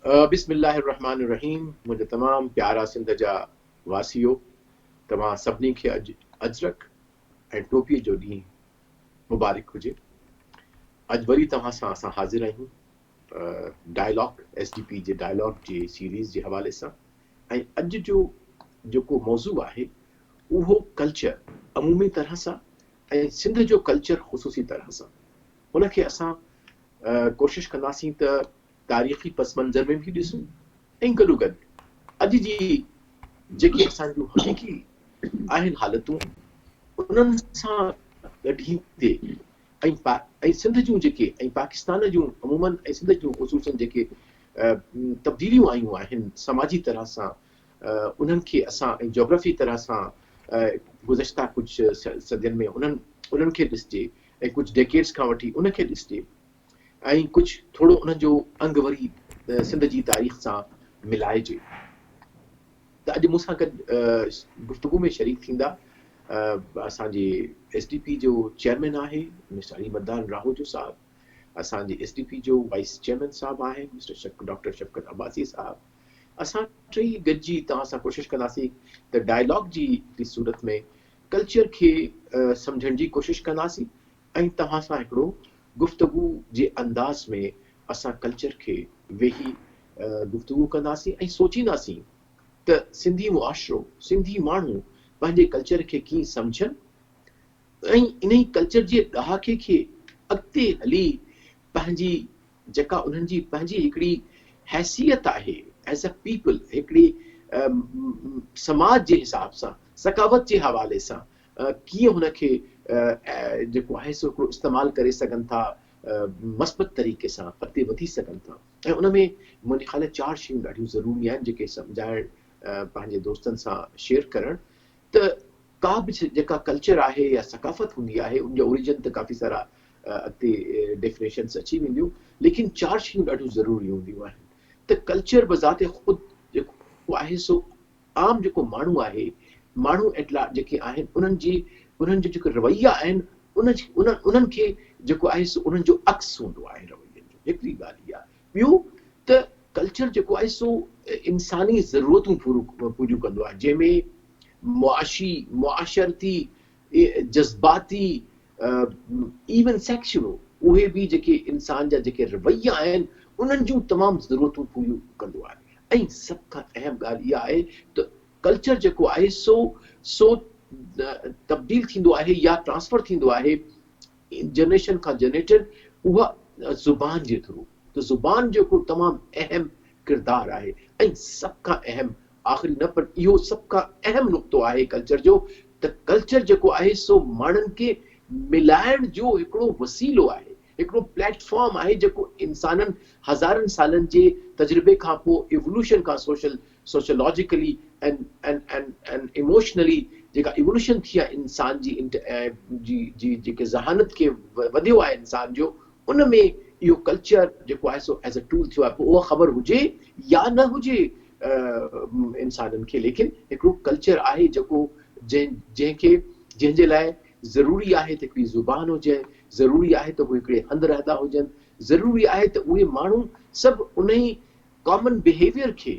बिस्मिल्लाहिर्रहमानिर्रहीम। मुंहिंजे तमामु प्यारा सिंध जा वासियो, तव्हां सभिनी खे अॼु अजरक ऐं टोपीअ जो ॾींहुं मुबारक हुजे। अॼु वरी तव्हां सां असां हाज़िर आहियूं डायलॉग SDP जे डायलॉग जी सीरीज़ जे हवाले सां। ऐं अॼु जो जेको मौज़ू आहे उहो कल्चर अमूमी तरह सां ऐं सिंध जो कल्चर ख़ुसूसी तरह सां हुनखे असां कोशिशि कंदासीं त तारीख़ी पस मंज़र में बि ॾिसूं ऐं गॾोगॾु अॼु जी जेकी असांजूं हक़ीक़ी आहिनि हालतूं उन्हनि सां गॾींदे ऐं सिंध जूं जेके ऐं पाकिस्तान जूं अमूमन ऐं सिंध जूं ख़ुसूसन जेके तब्दीलियूं आयूं आहिनि समाजी तरह सां उन्हनि खे असां ऐं जोग्राफी तरह सां गुज़श्ता कुझु सदियुनि में उन्हनि खे ॾिसिजे ऐं कुझु डेकेड्स खां वठी उनखे ॾिसिजे ऐं कुझु थोरो उनजो अंग वरी सिंध जी तारीख़ सां मिलाइजे। त अॼु मूंसां गॾु गुफ़्तगू में शरीक थींदा असांजे SDP जो चेयरमैन आहे मिस्टर अली मर्दान राहोजो साहब, असांजे SDP जो वाइस चेयरमैन साहब आहिनि मिस्टर डॉक्टर शफ़कत अब्बासी साहब। असां टई गॾिजी तव्हां सां कोशिशि कंदासीं त डायलॉग जी सूरत में कल्चर खे सम्झण जी कोशिशि कंदासीं ऐं तव्हां सां हिकिड़ो गुफ़्तगू जे अंदाज़ में असां कल्चर खे वेही गुफ़्तगू कंदासीं ऐं सोचींदासीं त सिंधी मुआशिरो सिंधी माण्हू पंहिंजे कल्चर खे कीअं सम्झनि ऐं इन ई कल्चर जे ॾहाके खे अॻिते हली पंहिंजी जेका उन्हनि जी पंहिंजी हिकिड़ी हैसियत आहे एज़ अ पीपल, हिकिड़ी समाज जे हिसाब सां सकावत जे हवाले सां कीअं हुनखे जेको आहे सो हिकिड़ो इस्तेमालु करे सघनि था मस्बत तरीक़े सां अॻिते वधी सघनि था। ऐं उन में मुंहिंजे ख़्याल 4 शयूं ॾाढियूं ज़रूरी आहिनि जेके सम्झाइण पंहिंजे दोस्तनि सां शेयर करणु। त का बि जेका कल्चर आहे या सकाफ़त हूंदी आहे उनजा ओरिजिन त काफ़ी सारा अॻिते डेफिनेशन्स अची वेंदियूं, लेकिन 4 शयूं ॾाढियूं ज़रूरी हूंदियूं आहिनि। त कल्चर बज़ाते ख़ुदि जेको आहे सो आम जेको माण्हू आहे, माण्हू एटला जेके आहिनि उन्हनि जो जेको रवैया आहिनि उन्हनि खे जेको आहे सो उन्हनि जो अक्स हूंदो आहे रवैये जो। हिकिड़ी ॻाल्हि इहा। ॿियो त कल्चर जेको आहे सो इंसानी ज़रूरतूं पूरियूं कंदो आहे, जंहिंमें मुआशरती जज़्बाती इवन सेक्शुअल उहे बि जेके इंसान जा जेके रवैया आहिनि उन्हनि जूं तमामु ज़रूरतूं पूरियूं कंदो आहे। ऐं सभ खां अहम ॻाल्हि इहा आहे त कल्चर जेको आहे सो तब्दील थींदो आहे या ट्रांसफर थींदो आहे जनरेशन खां जनरेशन उहा ज़ुबान जे थ्रू। त ज़ुबान जेको तमामु अहम किरदारु आहे। ऐं सभ खां अहम आख़िरी न पर इहो सभ खां अहम नुक़्तो आहे कल्चर जो, त कल्चर जेको आहे सो माण्हुनि खे मिलाइण जो हिकिड़ो वसीलो आहे, हिकिड़ो प्लेटफॉर्म आहे जेको इंसाननि हज़ारनि सालनि जे तजुर्बे खां पोइ इवोल्यूशन खां सोशलॉजिकली एंड इमोशनली जेका इवोल्यूशन थी आहे इंसान जी जेके ज़हानत खे वधियो आहे इंसान जो, उन में इहो कल्चर जेको आहे सो एज़ अ टूल थियो आहे। पोइ उहा ख़बर हुजे या न हुजे इंसाननि खे, लेकिन हिकिड़ो कल्चर आहे जेको जंहिंजे लाइ ज़रूरी आहे त हिकिड़ी ज़ुबान हुजे, ज़रूरी आहे त उहे हिकिड़े हंधि रहंदा हुजनि, ज़रूरी आहे त उहे माण्हू सभु उन ई कॉमन बिहेवियर खे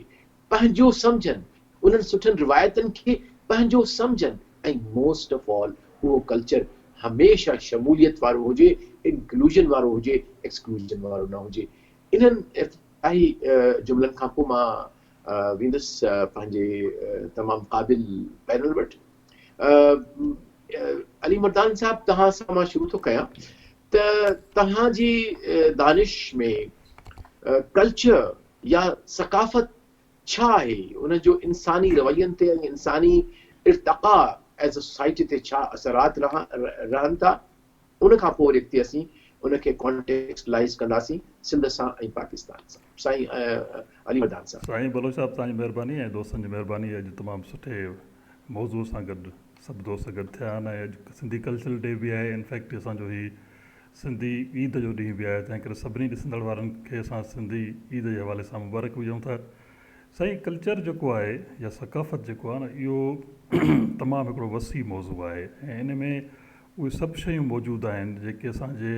पंहिंजो सम्झनि, उन्हनि सुठनि रिवायतनि खे पंहिंजो सम्झनि ऐं मोस्ट ऑफ ऑल उहो कल्चर हमेशह शमूलियत वारो हुजे, इंक्लूजन वारो हुजे, एक्सक्लूजन वारो न हुजे। इन्हनि जुमलनि खां पोइ मां वेंदुसि पंहिंजे तमामु क़ाबिल पैनल वटि। अली मर्दान साहब, तव्हां सां मां शुरू थो कयां त तव्हांजी दानिश में कल्चर या सकाफ़त छा आहे, उनजो इंसानी रवैयनि ते ऐं इंसानी इर्तक़ा एज़ अ सोसाइटी ते छा असरात रहनि था, उन खां पोइ वरी अॻिते असीं उनखे कॉन्टेक्सटलाइज़ कंदासीं सिंध सां ऐं पाकिस्तान सां। साईं अली मर्दान साहब। साईं बलोच साहब, तव्हांजी महिरबानी ऐं दोस्तनि जी महिरबानी। अॼु तमामु सुठे मौज़ूअ सां गॾु सभु दोस्त गॾु थिया आहिनि ऐं अॼु सिंधी कल्चरल डे बि आहे। इनफैक्ट असांजो हीउ सिंधी ईद जो ॾींहुं बि आहे, तंहिं करे सभिनी ॾिसंदड़ वारनि खे असां सिंधी ईद जे हवाले सां मुबारक विझूं था। साईं, कल्चर जेको आहे या सकाफ़त जेको आहे न, इहो तमामु हिकिड़ो वसी मौज़ू आहे ऐं इन में उहे सभु शयूं मौजूदु आहिनि जेके असांजे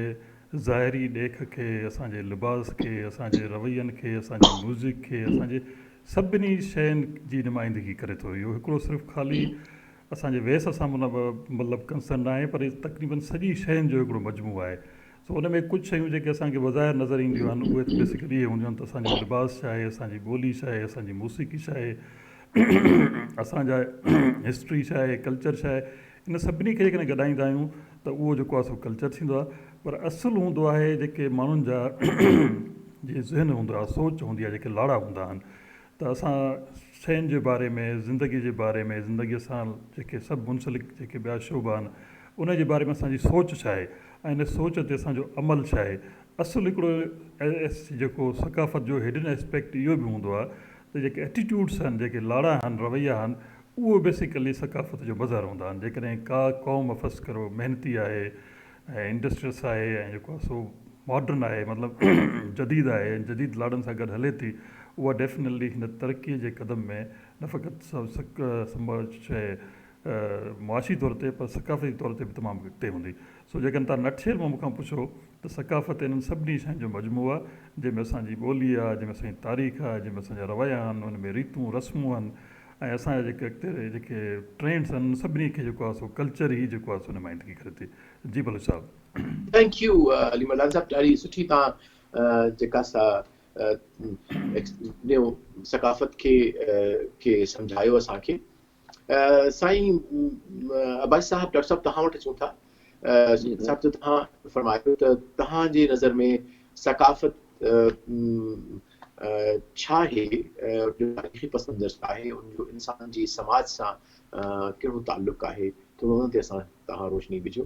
ज़ाहिरी ॾेख खे, असांजे लिबास खे, असांजे रवैयनि खे, असांजी म्यूज़िक खे, असांजे सभिनी शयुनि जी नुमाइंदगी करे थो। इहो हिकिड़ो सिर्फ़ु ख़ाली असांजे वेस सां मतिलबु कंसर्न आहे, पर तक़रीबन सॼी शयुनि जो हिकिड़ो मजमू आहे। सो उन में कुझु शयूं जेके असांखे वज़ाहिर नज़र ईंदियूं आहिनि उहे त बेसिकली इहे हूंदियूं आहिनि त असांजो लिबास छा आहे, असांजी ॿोली छा आहे, असांजी मौसीक़ी छा आहे, असांजा हिस्ट्री छा आहे, कल्चर छा आहे। इन सभिनी खे जेकॾहिं गॾाईंदा आहियूं त उहो जेको आहे सो कल्चर थींदो आहे। पर असुलु हूंदो आहे जेके माण्हुनि जा जे ज़हन हूंदो आहे, सोच हूंदी आहे, जेके लाड़ा हूंदा आहिनि, त असां शयुनि जे बारे में, ज़िंदगी जे बारे में, ज़िंदगीअ सां जेके सभु मुंसलिक जेके ॿिया शोबा आहिनि उन जे बारे में असांजी सोच छा आहे ऐं इन सोच ते असांजो अमल छा आहे। असुलु हिकिड़ो जेको सकाफ़त जो हिडन एस्पेक्ट इहो बि हूंदो आहे त जेके एटीट्यूड्स आहिनि, जेके लाड़ा आहिनि, रवैया आहिनि, उहो बेसिकली सकाफ़त जो मज़हर हूंदा आहिनि। जेकॾहिं का क़ौम फ़र्ज़ु करो महिनती आहे ऐं इंडस्ट्रियस आहे ऐं जेको आहे सो मॉडर्न आहे, मतिलबु जदीद आहे, जदीद लाड़नि सां गॾु हले थी, उहा डेफिनेटली हिन तरक़ीअ जे क़दम में न फ़क़ति मुआशी तौर ते पर सकाफ़ती तौर ते बि तमामु अॻिते हूंदी। सो जेकॾहिं तव्हां नटशेल मां मूंखां पुछो त सकाफ़त इन्हनि सभिनी शयुनि जो मजमू आहे, जंहिंमें असांजी ॿोली आहे, जंहिंमें असांजी तारीख़ आहे, जंहिंमें असांजा रवैया आहिनि, उन में रीतूं रस्मूं आहिनि ऐं असांजा जेके अॻिते जेके ट्रेंड्स आहिनि सभिनी खे जेको आहे सो कल्चर ई जेको आहे सो नुमाइंदगी करे थी। जी भले साहब। थैंक यू अली मलान साहब, ॾाढी सुठी तव्हां जेका सा सकाफ़त खे सम्झायो असांखे। साईं अब्बास साहब, डॉक्टर साहब तव्हां वटि अचूं था। साहब त तव्हां फरमायो त तव्हांजे नज़र में सकाफ़त छा आहे, तारीख़ी पस मंज़र छा आहे, उनजो इंसान जी समाज सां कहिड़ो ताल्लुक़ आहे, थोरो उन ते तव्हां रोशनी विझो।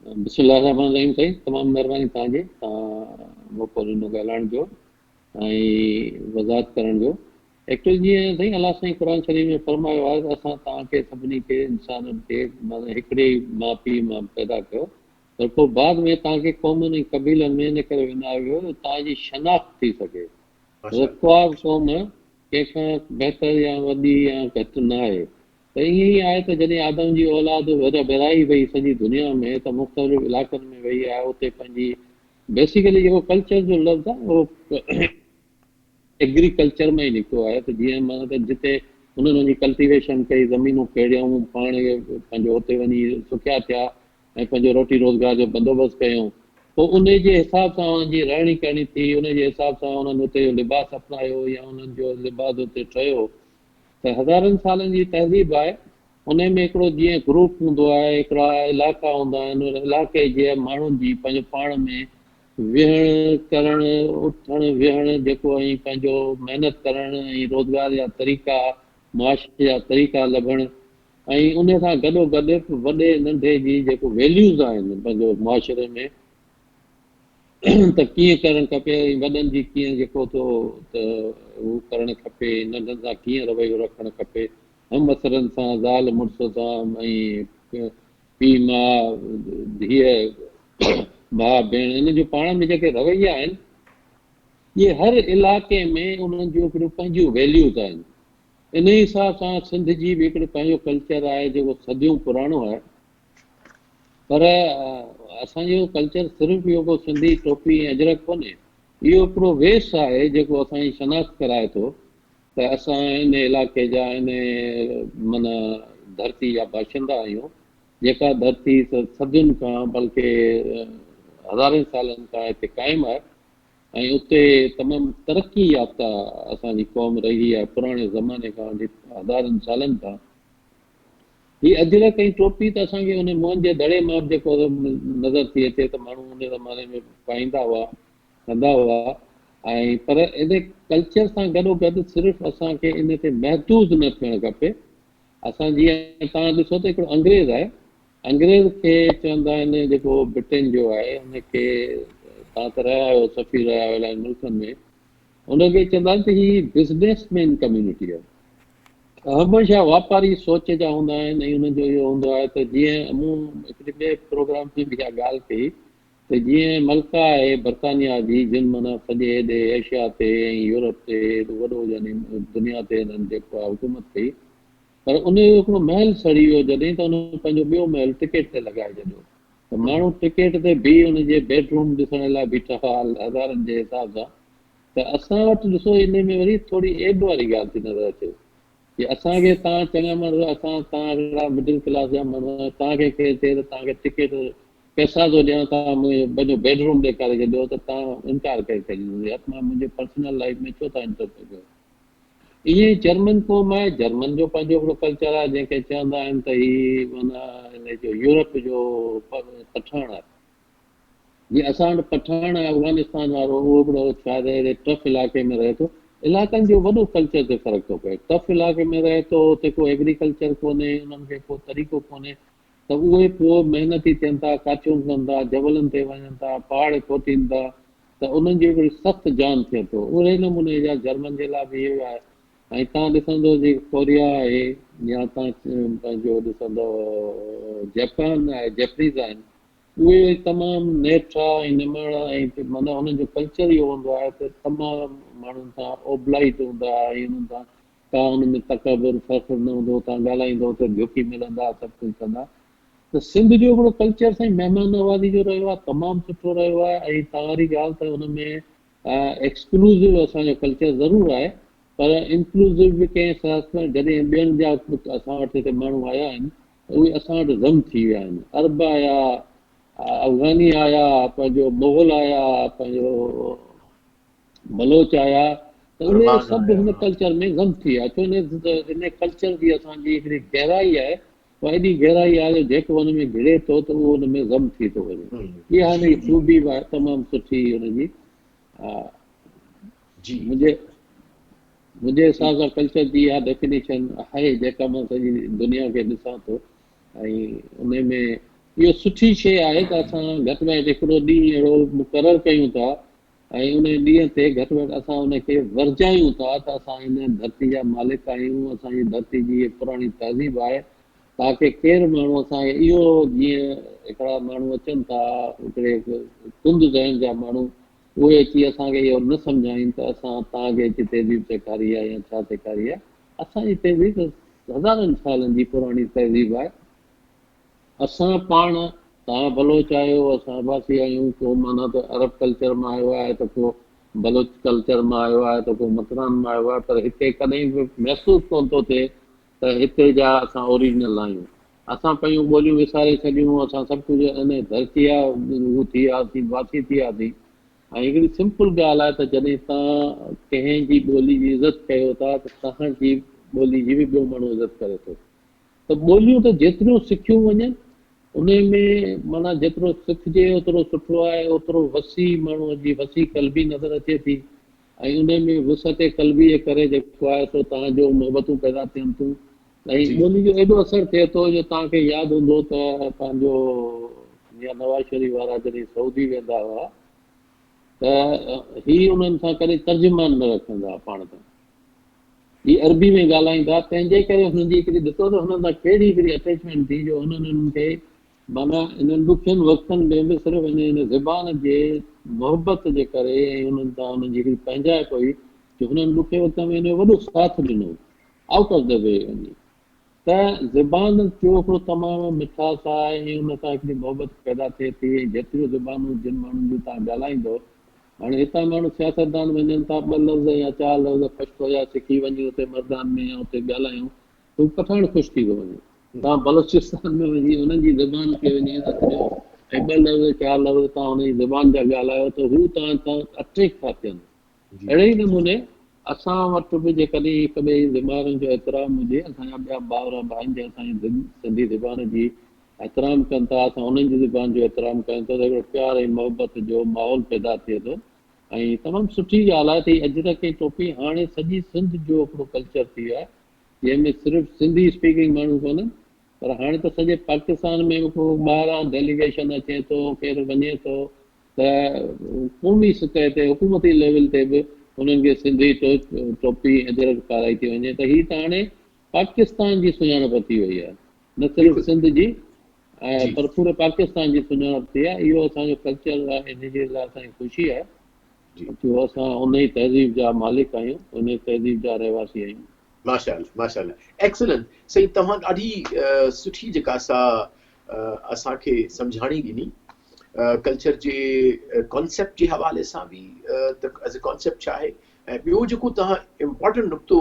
बिस्मिल्लाहिर्रहमानिर्रहीम। साईं तमामु महिरबानी तव्हांजी, तव्हां मौक़ो ॾिनो ॻाल्हाइण जो ऐं वज़ाहत करण जो। एक्चुअली जीअं साईं अलाह साईं क़ुर शरीफ़ में फरमायो आहे त असां तव्हांखे सभिनी खे इंसाननि खे माना हिकिड़े ई माउ पीउ मां पैदा कयो, पर पोइ बाद में तव्हांखे क़ौमुनि ऐं क़बीलनि में इन करे विञायो वियो त तव्हांजी शनाख़्त थी सघे। का बि क़ौम कंहिंखां बहितर या वॾी या घटि न आहे। त ईअं ई आहे त जॾहिं आदम जी औलाद विराई वई सॼी दुनिया में, त मुख़्तलिफ़ इलाइक़नि में वई आहे, उते पंहिंजी बेसिकली जेको कल्चर जो लफ़्ज़ आहे उहो एग्रीकल्चर में ई निकितो आहे। त जीअं माना त जिते उन्हनि वञी कल्टिवेशन कई, ज़मीनूं फेड़ियऊं, पाण पंहिंजो उते वञी सुखिया थिया ऐं पंहिंजो रोटी रोज़गार जो बंदोबस्तु कयूं। पोइ उन जे हिसाब सां उनजी रहणी करणी थी, उन जे हिसाब सां उन्हनि उते लिबास अपनायो या उन्हनि जो लिबास उते ठहियो। त हज़ारनि सालनि जी तहज़ीब आहे। उन में हिकिड़ो जीअं ग्रुप हूंदो आहे, हिकिड़ा इलाइक़ा हूंदा आहिनि, उन इलाइक़े जे माण्हुनि जी पंहिंजो पाण में विहण करणु, उथणु विहणु जेको ऐं पंहिंजो महिनत करणु ऐं रोज़गार जा तरीक़ा, मुआशरे जा तरीक़ा लभणु ऐं उन सां गॾोगॾु वॾे नंढे जी जेको वैल्यूज़ आहिनि पंहिंजो मुआशरे में त कीअं करणु खपे, वॾनि जी कीअं जेको थो त उहो करणु खपे, नंढनि सां कीअं रवैयो रखणु खपे, हमअसरनि सां, ज़ाल मुड़ुस सां ऐं पीउ माउ धीअ भाउ भेण, इन जो पाण में जेके रवैया आहिनि, इहे हर इलाइक़े में उन्हनि जूं हिकिड़ियूं पंहिंजियूं वैल्यूज़ आहिनि। इन हिसाब सां सिंध जी बि हिकिड़ो पंहिंजो कल्चर आहे जेको सदियूं पुराणो आहे। पर असांजो कल्चर सिर्फ़ु इहो को सिंधी टोपी ऐं अजरक कोन्हे, इहो हिकिड़ो वेस आहे जेको असांजी शनाख़्त कराए थो त असां इन इलाइक़े जा, इन माना धरती जा बाशिंदा आहियूं, जेका धरती सदियुनि खां बल्कि हज़ारनि सालनि खां हिते क़ाइमु आहे ऐं उते तमामु तरक़ी याफ़्ता असांजी क़ौम रही आहे पुराणे ज़माने खां, हज़ारनि सालनि खां। हीअ अजरक ऐं टोपी त असांखे उन मुंहं जे दड़े मां बि जेको नज़र थी अचे त माण्हू उन ज़माने में पाईंदा हुआ, कंदा हुआ ऐं पर इन कल्चर सां गॾोगॾु सिर्फ़ु असांखे इन ते महदूद न थियणु खपे। असां जीअं तव्हां ॾिसो त हिकिड़ो अंग्रेज़ आहे, अंग्रेज़ खे चवंदा आहिनि जेको ब्रिटेन जो आहे, उनखे तव्हां त रहिया आहियो, सफ़ी रहिया आहियो इलाही मुल्कनि में, उनखे चवंदा आहिनि त हीअ बिज़नेसमैन कम्यूनिटी आहे, हमेशह वापारी सोच जा हूंदा आहिनि ऐं उन्हनि जो इहो हूंदो आहे त जीअं मूं हिकिड़े ॿिए प्रोग्राम में बि इहा ॻाल्हि कई त जीअं मल्का आहे बरतानिया जी, जिन माना सॼे हेॾे एशिया ते ऐं यूरोप ते वॾो यानी दुनिया ते हिननि जेको आहे हुकूमत कई, पर उन जो हिकिड़ो महल सड़ी वियो जॾहिं त उन पंहिंजो ॿियो महल टिकेट ते लॻाए छॾियो। त माण्हू टिकेट ते बीह हुनजे बेडरूम ॾिसण लाइ बीठा हुआ हज़ारनि जे हिसाब सां। त असां वटि ॾिसो इन में वरी थोरी एब वारी ॻाल्हि थी नज़र अचे की असांखे तव्हां चङा माण्हू तव्हां हिकिड़ा मिडिल क्लास जा माण्हू तव्हांखे केरु थिए त तव्हांखे टिकेट पैसा थो ॾियां, तव्हां पंहिंजो बेडरूम ॾेखारे छॾियो त तव्हां इनकार करे छॾींदो यार मां मुंहिंजे पर्सनल लाइफ में छो था इंटरफेयर कयो। ईअं ई जर्मन क़ौम आहे, जर्मन जो पंहिंजो हिकिड़ो कल्चर आहे जंहिंखे चवंदा आहिनि त ही माना हिन जो यूरोप जो पठान आहे। जीअं असां वटि पठान आहे अफ़गानिस्तान वारो, उहो हिकिड़ो शायदि अहिड़े टफ इलाइक़े में रहे थो। इलाइक़नि जो वॾो कल्चर ते फ़र्क़ु थो पए। टफ इलाइक़े में रहे थो, हुते को एग्रीकल्चर कोन्हे, उन्हनि खे को तरीक़ो कोन्हे, त उहे पोइ महिनती थियनि था, काचियूं कनि था, जबलनि ते वञनि था, पहाड़ खोटीनि था, त उन्हनि जी हिकिड़ी सख़्तु जान थिए थो। ओहिड़े नमूने जा जर्मन जे लाइ बि इहो आहे। ऐं तव्हां ॾिसंदो जीअं कोरिया आहे या तव्हां पंहिंजो ॾिसंदव जापान आहे, जैपनीज़ आहिनि, उहे तमामु नेठा ऐं निमड़ा ऐं माना हुननि जो कल्चर इहो हूंदो आहे त तमामु माण्हुनि सां ओबलाइट हूंदा ऐं हुननि सां का हुन में तकबुर फ़ख़्रु न हूंदो, तव्हां ॻाल्हाईंदो त झुकी मिलंदा, सभु कुझु कंदा। त सिंध जो हिकिड़ो कल्चर साईं महिमान नवाज़ी जो रहियो आहे, तमामु सुठो रहियो आहे। ऐं तव्हां वारी ॻाल्हि त हुन में एक्सक्लूसिव असांजो कल्चर ज़रूरु आहे, पर इंक्लूसिव बि कंहिं हिसाब सां जॾहिं ॿियनि जा असां वटि हिते माण्हू आया आहिनि उहे असां वटि ज़म थी विया आहिनि। अरब आया, अफ़गानी आया, पंहिंजो मुग़ल आया, पंहिंजो बलोच आया, त उहे सभु हिन कल्चर में ज़म थी विया। छो हिन कल्चर जी असांजी हिकिड़ी गहराई आहे, उहा एॾी गहराई आहे जो जेको हुन में घिरे थो त उहो हुन में ज़म थी थो वञे। इहा हाणे ख़ूबी आहे तमामु सुठी हुनजी। मुंहिंजे हिसाब सां कल्चर जी इहा डेफिनेशन आहे जेका मां सॼी दुनिया खे ॾिसां थो। ऐं उन में इहो सुठी शइ आहे त असां घटि में घटि हिकिड़ो ॾींहुं अहिड़ो मुक़ररु कयूं था ऐं उन ॾींहं ते घटि में घटि असां उनखे वरजायूं था त असां हिन धरती जा मालिक आहियूं, असांजी धरती जी पुराणी तहज़ीब आहे, ताकी केरु माण्हू असांखे इहो जीअं हिकिड़ा माण्हू अचनि था हिकिड़े कुंद ज़हन जा माण्हू, उहे अची असांखे इहो न सम्झाइनि त असां तव्हांखे अची तहज़ीब सेखारी आहे या छा सेखारी आहे। असांजी तहज़ीब हज़ारनि सालनि जी पुराणी तहज़ीब आहे। असां पाण तव्हां बलोच आहियो, असां अबासी आहियूं, को माना त अरब कल्चर मां आयो आहे, त को बलोच कल्चर मां आयो आहे, त को मकरान मां आयो आहे, पर हिते कॾहिं बि महसूसु कोन थो थिए त हिते जा असां ओरिजिनल आहियूं। असां पंहिंजूं ॿोलियूं विसारे छॾियूं, असां सभु कुझु इन धरती आहे हू थी वियासीं, वासी थी वियासीं। ऐं हिकिड़ी सिंपल ॻाल्हि आहे त जॾहिं तव्हां कंहिंजी ॿोली जी इज़त कयो था त तव्हांजी ॿोली जी बि ॿियो माण्हू इज़त करे थो। त ॿोलियूं त जेतिरियूं सिखियूं वञनि उन में माना जेतिरो सिखिजे ओतिरो सुठो आहे, ओतिरो वसी माण्हूअ जी वसी कलबी नज़र अचे थी। ऐं उन में वुसत कलबी जे करे जेको आहे सो तव्हांजो मोहबतूं पैदा थियनि थियूं ऐं ॿोली जो एॾो असरु थिए थो जो तव्हांखे यादि हूंदो त पंहिंजो या नवाज़ शरीफ़ वारा जॾहिं सऊदी वेंदा हुआ त ही उन्हनि सां कॾहिं तर्जुमान न रखंदा हुआ, पाण सां ही अरबी में ॻाल्हाईंदा, तंहिंजे करे हुननि जी हिकिड़ी ॾिसो त हुननि सां कहिड़ी हिकिड़ी अटैचमेंट थी जो हुननि खे माना इन्हनि ॾुखियनि वक़्तनि में बि सिर्फ़ु हिन ज़बान जे मोहबत जे करे ऐं हुननि सां हुननि जी हिकिड़ी पंहिंजाइप हुई जो हुननि ॾुखे वक़्त में हिन वॾो साथ ॾिनो आउट ऑफ द वे वञी। त ज़बान जो हिकिड़ो तमामु मिठास आहे ऐं हुन सां हिकिड़ी मोहबत पैदा थिए थी। जेतिरियूं ज़बानूं जिन माण्हुनि जूं तव्हां ॻाल्हाईंदो, हाणे हितां माण्हू सियासतदान वञनि था, ॿ लफ़्ज़ या 4 लफ़्ज़ पछतो या सिखी वञूं हुते मैदान में या हुते ॻाल्हायूं त हू पठाण ख़ुशि थी थो वञे। तव्हां बलोचिस्तान में वञी हुननि जी ज़बान खे वञी ऐं ॿ लफ़्ज़ 4 लफ़्ज़ तव्हां हुनजी ज़बान जा ॻाल्हायो त हू तव्हां सां अट्रैक्ट था थियनि। अहिड़े ई नमूने असां वटि बि जेकॾहिं हिक ॿिए जी ज़बान जो एतिराम हुजे, असांजा ॿिया भाउर भाइनि जे असांजी सिंधी ज़बान जी एतिराम कनि था, असां उन्हनि जी ज़बान जो एतिराम कयूं था त हिकिड़ो प्यार ऐं मोहबत जो माहौल पैदा थिए थो ऐं तमामु सुठी ॻाल्हि आहे त अजरक ऐं टोपी हाणे सॼी सिंध जो हिकिड़ो कल्चर थी वियो आहे, जंहिंमें सिर्फ़ु सिंधी स्पीकिंग माण्हू कोन्हनि पर हाणे त सॼे पाकिस्तान में को ॿाहिरां डेलीगेशन अचे थो, केरु वञे थो त क़ौमी सतह ते हुकूमती लेवल ते बि उन्हनि खे सिंधी टोपी अजरक पाराई थी वञे। त हीअ त हाणे पाकिस्तान जी सुञाणप थी वई आहे, न सिर्फ़ु सिंध जी पर पूरे पाकिस्तान जी सुञाणप थी आहे। इहो असांजो कल्चर आहे, इन जे लाइ असांजी ख़ुशी आहे जो असां उन ई तहज़ीब जा मालिक आहियूं, उन ई तहज़ीब जा रहवासी आहियूं। माशाअल्लाह, माशाअल्लाह, एक्सीलेंट। सही, तव्हां ॾाढी सुठी जेका सा असांखे सम्झाणी ॾिनी कल्चर जे कॉन्सेप्ट जे हवाले सां बि त एज़ अ कॉन्सेप्ट छा आहे ऐं ॿियो जेको तव्हां इम्पॉर्टेंट नुक़्तो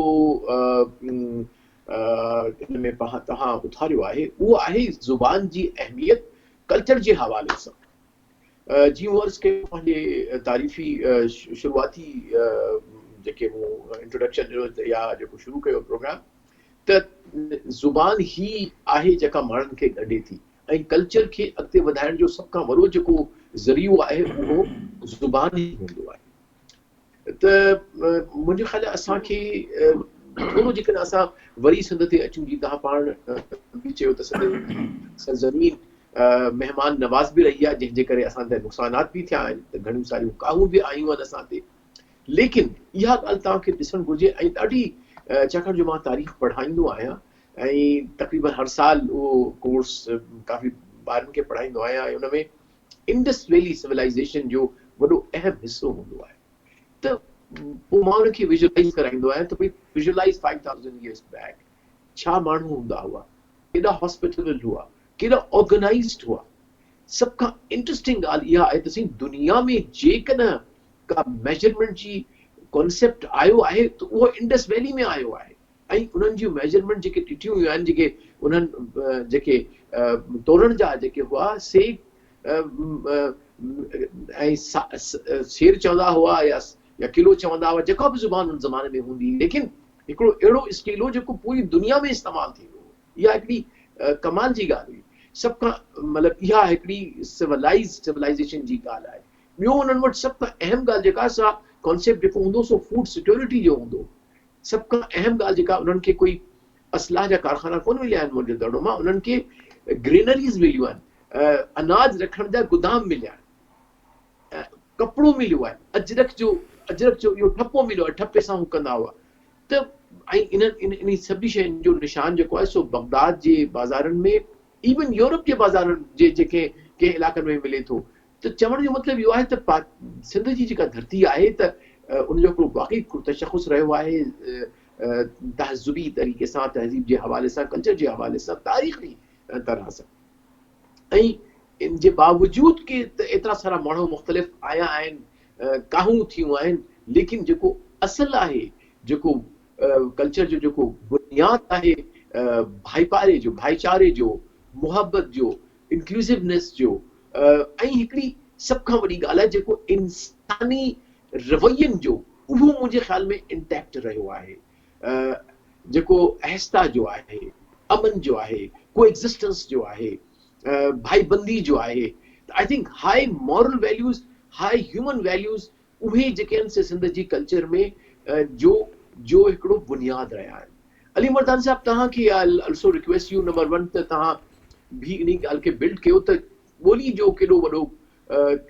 इन में तव्हां उथारियो आहे उहो आहे ज़ुबान जी अहमियत कल्चर जे हवाले सां जीअं अर्ज़ कयो पंहिंजे तारीफ़ी शुरूआती जेके मूं इंट्रोडक्शन ॾिनो या जेको शुरू कयो प्रोग्राम त ज़ुबान ही आहे जेका माण्हुनि खे ॻंढे थी ऐं कल्चर खे अॻिते वधाइण जो सभ खां वॾो जेको ज़रियो आहे उहो ज़ुबान ई हूंदो आहे त मुंहिंजे ख़्याल असांखे थोरो जेकॾहिं असां वरी सिंध ते अचूं जीअं तव्हां पाण बि चयो त सरज़मीन महिमान नवाज़ बि रही आहे जंहिंजे करे असां ते नुक़सानात बि थिया आहिनि त घणियूं सारियूं काहूं बि आयूं आहिनि असां ते लेकिन इहा ॻाल्हि तव्हांखे ॾिसणु घुरिजे ऐं ॾाढी छाकाणि जो मां तारीख़ पढ़ाईंदो आहियां ऐं तक़रीबन हर साल उहो कोर्स काफ़ी ॿारनि खे पढ़ाईंदो आहियां ऐं उन में इंडस वैली सिविलाइज़ेशन जो वॾो अहम हिसो हूंदो आहे त पोइ मां उनखे विजुअलाइज़ कराईंदो आहियां त भई विजुअलाइज़ 5000 years बैक छा माण्हू हूंदा हुआ केॾा हॉस्पिटल हुआ केॾा ऑर्गेनाइज़्ड हुआ सभ खां इंट्रस्टिंग ॻाल्हि इहा आहे त साईं दुनिया में जेकॾहिं का मेजरमेंट जी कॉन्सेप्ट आयो आहे त उहो इंडस वैली में आयो आहे ऐं उन्हनि जूं मेजरमेंट जेके ॾिठियूं हुयूं आहिनि जेके उन्हनि जेके तोड़ण जा जेके हुआ से ऐं शेर चवंदा हुआ या किलो चवंदा हुआ जेका बि ज़ुबान उन ज़माने में हूंदी लेकिन हिकिड़ो अहिड़ो स्केलो जेको पूरी दुनिया में इस्तेमालु थींदो हो इहा हिकिड़ी कमाल जी ॻाल्हि हुई सभ खां मतिलबु इहा हिकिड़ी सिविलाइज़ेशन जी ॻाल्हि आहे ॿियो उन्हनि वटि सभ खां अहम ॻाल्हि जेका सा कॉन्सेप्ट जेको हूंदो सो फूड सिक्योरिटी जो हूंदो सभ खां अहम ॻाल्हि जेका उन्हनि खे कोई असलाह जा कारखाना कोन मिलिया आहिनि मुंहिंजे दड़ो मां उन्हनि खे ग्रेनरीज़ मिलियूं आहिनि अनाज रखण जा गुदाम मिलिया आहिनि कपिड़ो मिलियो आहे अजरक जो इहो ठपो मिलियो आहे ठपे सां हू कंदा हुआ त ऐं इन सभिनी शयुनि जो निशान जेको आहे सो बगदाद जे बाज़ारनि में इवन यूरोप जे बाज़ारनि जे जेके कंहिं इलाइक़नि में मिले थो त चवण जो मतिलबु इहो आहे त सिंध जी जेका धरती आहे त उनजो हिकिड़ो वाक़ई तशख़ुस रहियो आहे तहज़ुबी तरीक़े सां तहज़ीब जे हवाले सां कल्चर जे हवाले सां तारीख़ी तरह सां ऐं इन जे बावजूद के त एतिरा सारा माण्हू मुख़्तलिफ़ आया आहिनि काहूं थियूं आहिनि लेकिन जेको असुलु आहे जेको कल्चर जो जेको बुनियाद आहे भाईचारे जो मुहबत जो इंक्लूसिवनेस जो ऐं हिकिड़ी सभ खां वॾी ॻाल्हि आहे जेको इंसानी रवैयनि जो उहो मुंहिंजे ख़्याल में इंटैक्ट रहियो आहे जेको अहस्ता जो आहे अमन जो आहे कोएग्जिस्टेंस जो आहे भाईबंदी जो आहे I think high moral values high human values उहे जेके आहिनि से सिंध जी कल्चर में जो हिकिड़ो बुनियाद रहिया आहिनि अली मर्दान साहब तव्हांखे ऑल्सो रिक्वेस्ट यू नंबर 1 त तव्हां भी इन ॻाल्हि खे बिल्ड कयो त ॿोली जो केॾो वॾो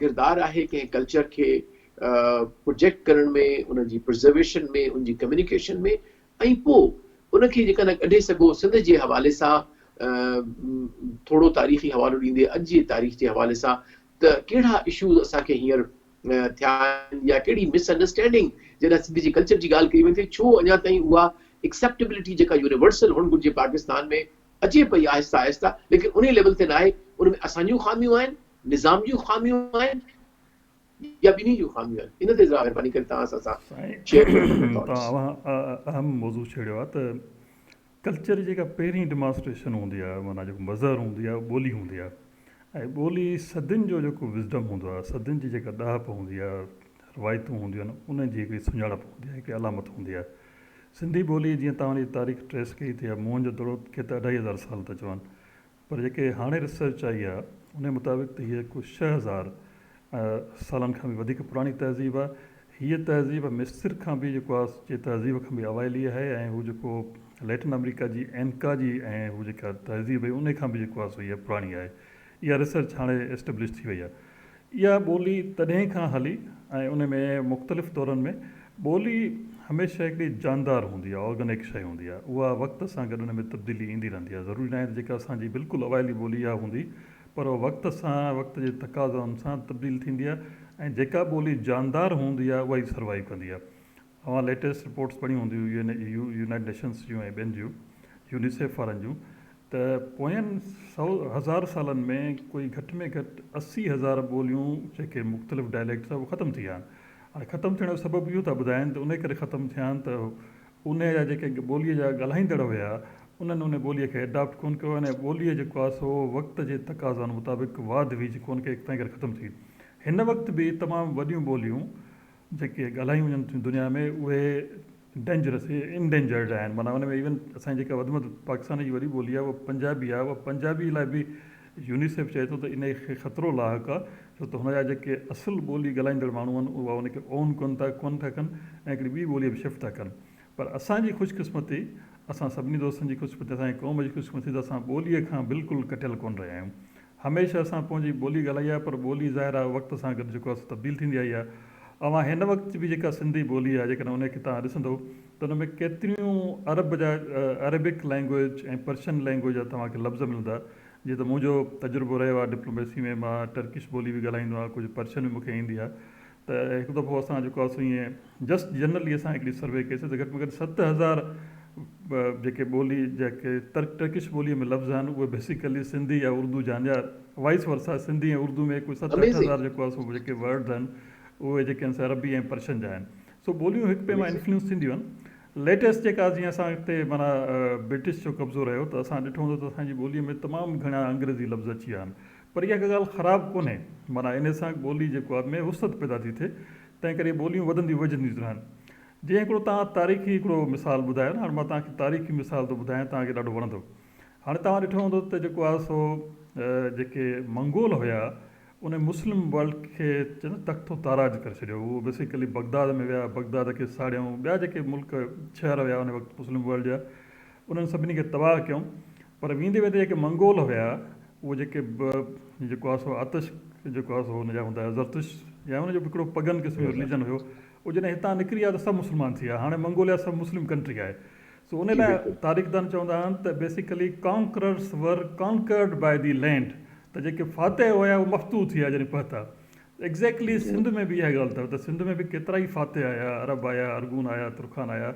किरदारु आहे कंहिं कल्चर खे प्रोजेक्ट करण में उनजी प्रिजर्वेशन में उनजी कम्युनिकेशन में ऐं पोइ उनखे जेकॾहिं कढे सघो सिंध जे हवाले सां थोरो तारीख़ी हवालो ॾींदे अॼु जे तारीख़ जे हवाले सां त कहिड़ा इशूज़ असांखे हींअर थिया आहिनि या कहिड़ी मिसअंडरस्टैंडिंग जॾहिं सिंध जी कल्चर जी ॻाल्हि कई वई छो अञा ताईं उहा एक्सेप्टेबिलिटी जेका यूनिवर्सल हुअणु घुरिजे पाकिस्तान में अचे पई आहिस्ता आहिस्ता लेकिन उन लेवल ते न आहे उन में असांजियूं ख़ामियूं आहिनि निज़ाम जूं ख़ामियूं आहिनि या ॿिन्ही जूं ख़ामियूं आहिनि इन ते ज़रा महिरबानी करे तव्हां सां शेयर कयो अहम मौज़ू छेड़ियो आहे त कल्चर जेका पहिरीं डिमॉन्स्ट्रेशन हूंदी आहे माना जेको मज़हर हूंदी आहे ॿोली हूंदी आहे ऐं ॿोली सदियुनि जो जेको विज़डम हूंदो आहे सदियुनि जी जेका ॾाहप हूंदी आहे रवायतूं हूंदियूं आहिनि उन्हनि जी हिकिड़ी सुञाणप हूंदी आहे हिकिड़ी अलामत हूंदी आहे सिंधी ॿोली जीअं तव्हांजी तारीख़ ट्रेस कई थी आहे मुंहिंजो दड़ो खे त 2500 साल था चवनि पर जेके हाणे रिसर्च आई आहे उन मुताबिक़ त हीअ कुझु 6000 सालनि खां बि वधीक पुराणी तहज़ीब आहे हीअ तहज़ीब मिस्र खां बि जेको आहे जे तहज़ीब खां बि अवाइली आहे ऐं हू जेको लैटिन अमेरिका जी एनका जी ऐं हू जेका तहज़ीब आहे उन खां बि जेको आहे सो हीअ पुराणी आहे इहा रिसर्च हाणे एस्टेब्लिश थी वई आहे इहा ॿोली तॾहिं खां हली ऐं उन में मुख़्तलिफ़ दौरनि में ॿोली हमेशह हिकिड़ी जानदार हूंदी आहे ऑर्गेनिक शइ हूंदी आहे उहा वक़्त सां गॾु उन में तब्दीली ईंदी रहंदी आहे ज़रूरी न आहे जेका असांजी बिल्कुलु अवाइली ॿोली आहे हूंदी पर उहा वक़्त सां वक़्त जे तक़ाज़नि सां तब्दील थींदी आहे ऐं जेका ॿोली जानदार हूंदी आहे उहा ई सर्वाइव कंदी आहे तव्हां लेटेस्ट रिपोर्ट्स पढ़ियूं हूंदियूं यूनाइटेड नेशंस जूं ऐं ॿियनि जूं यूनिसेफ वारनि जूं त पोयनि 100,000 सालनि में कोई घटि में घटि 80,000 ॿोलियूं जेके मुख़्तलिफ़ डायलेक्ट्स आहे उहे ख़तमु थी विया आहिनि। हाणे ख़तमु थियण जो सबबु इहो था ॿुधाइनि त उन करे ख़तमु थिया आहिनि त उन जा जेके ॿोलीअ जा ॻाल्हाईंदड़ हुया उन्हनि उन ॿोलीअ खे एडॉप्ट कोन कयो ऐं ॿोलीअ जेको आहे सो वक़्त जे तक़ाज़नि मुताबिक़ वाध विझ कोन खे तंहिं करे ख़तमु थी। हिन वक़्तु बि तमामु वॾियूं ॿोलियूं जेके ॻाल्हायूं वञनि थियूं दुनिया में उहे डेंजरस इंडेंजर्ड आहिनि। माना उन में इवन असांजी जेका वधि में वधि पाकिस्तान जी वॾी ॿोली आहे उहा पंजाबी आहे। उहा पंजाबी लाइ बि यूनिसेफ चए थो त इन खे ख़तरो लाइक़ु आहे छो त हुनजा जेके असुलु ॿोली ॻाल्हाईंदड़ माण्हू आहिनि उहा उनखे ओन कोन था कनि ऐं हिकिड़ी ॿी ॿोलीअ में शिफ्ट था कनि। पर असांजी ख़ुशकिस्मती, असां सभिनी दोस्तनि जी ख़ुशकिस्मती, असांजी क़ौम जी ख़ुशकिस्मती त असां ॿोलीअ खां बिल्कुलु कटियल कोन रहिया आहियूं। हमेशह असां पंहिंजी ॿोली ॻाल्हाई आहे पर ॿोली ज़ाहिर आहे वक़्त सां गॾु जेको आहे तब्दील थींदी आई आहे। ऐं हिन वक़्तु बि जेका सिंधी ॿोली आहे जेकॾहिं उनखे तव्हां ॾिसंदो त उन में केतिरियूं अरबिक लैंग्वेज ऐं पर्शियन लैंग्वेज जा तव्हांखे लफ़्ज़ मिलंदा। जीअं त मुंहिंजो तजुर्बो रहियो आहे डिप्लोमेसी में, मां टर्किश ॿोली बि ॻाल्हाईंदो आहियां, कुझु पर्शियन बि मूंखे ईंदी आहे। त हिकु दफ़ो असां जेको आहे सो ईअं जस्ट जनरली असां हिकिड़ी सर्वे कईसीं त घटि में घटि 7,000 जेके ॿोली जेके टर्किश ॿोलीअ में लफ़्ज़ आहिनि उहे बेसिकली सिंधी या उर्दू जा आहिनि, या वाइस वर्सा सिंधी ऐं उर्दू में कोई 7-8,000 जेको आहे सो जेके वर्ड्स आहिनि उहे जेके आहिनि अरबी ऐं पर्शियन जा आहिनि। सो ॿोलियूं हिक ॿिए मां इन्फ्लुएंस थींदियूं आहिनि। लेटेस्ट जेका जीअं असां हिते माना ब्रिटिश जो कब्ज़ो रहियो त असां ॾिठो हूंदो त असांजी ॿोलीअ में तमामु घणा अंग्रेज़ी लफ़्ज़ अची विया आहिनि। पर इहा ॻाल्हि ख़राबु कोन्हे, माना इन सां ॿोली जेको आहे में वुसत पैदा थी थिए, तंहिं करे ॿोलियूं वधंदियूं वधंदियूं रहनि। जीअं हिकिड़ो तव्हां तारीख़ी हिकिड़ो मिसाल ॿुधायो न, हाणे मां तव्हांखे तारीख़ी मिसाल थो ॿुधायां, तव्हांखे ॾाढो वणंदो। हाणे तव्हां ॾिठो हूंदो त जेको आहे सो जेके मंगोल हुया उन मुस्लिम वर्ल्ड खे चवंदा तख़्तो ताराज करे छॾियो। उहो बेसिकली बगदाद में विया, बगदाद खे साड़ियऊं, ॿिया जेके मुल्क शहर हुया उन वक़्तु मुस्लिम वर्ल्ड जा उन्हनि सभिनी खे तबाह कयूं। पर वेंदे वेंदे जेके मंगोल हुया उहे जेके जेको आहे सो आतिश जेको आहे सो हुनजा हूंदा हुआ ज़रतुश या हुनजो हिकिड़ो पगन क़िस्म जो रिलीजन हुयो, उहो जॾहिं हितां निकिरी आहे त सभु मुस्लमान थी विया। हाणे मंगोलिया सभु मुस्लिम कंट्री आहे। सो उन लाइ तारीख़दान चवंदा आहिनि त बेसिकली कॉन्करर्स वर कॉन्कर्ड बाय दी लैंड, त जेके फातेह हुया उहे मफ़तू थी विया जॾहिं पहुता। एग्ज़ैक्टली सिंध में बि इहा ॻाल्हि अथव त सिंध में बि केतिरा ई फातेह आया, अरब आया, अरगून आया, तुर्खान आया।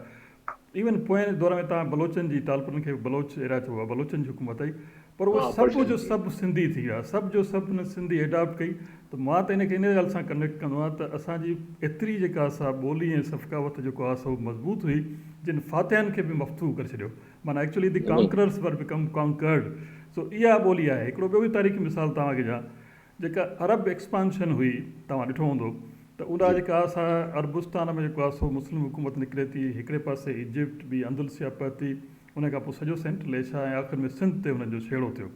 इवन पोइ दौर में तव्हां बलोचनि जी टालपुरनि खे बलोच एरिया चइबो आहे, बलोचनि जी हुकूमत आई, पर उहे सभु जो सभु सिंधी थी विया, सभु जो सभु सिंधी एडॉप्ट कई। त मां त इनखे इन ॻाल्हि सां कनेक्ट कंदो आहियां त असांजी एतिरी जेका असां ॿोली ऐं सफ़कावत जेको आहे सो मज़बूत हुई जिन फातेहनि खे बि मफ़तू करे छॾियो। माना एक्चुअली दी कॉन्करर्स वर बिकम कॉन्कर्ड। सो इहा ॿोली आहे। हिकिड़ो ॿियो बि तारीख़ी मिसाल तव्हांखे ॾियां, जेका अरब एक्सपांशन हुई तव्हां ॾिठो हूंदो त उन जेका असां अरबुस्तान में जेको आहे सो मुस्लिम हुकूमत निकिरे थी, हिकिड़े पासे इजिप्ट बि अंदलसिया पहुती, उन खां पोइ सॼो सेंट्रल एशिया ऐं आख़िर में सिंध ते हुननि जो छेड़ो थियो।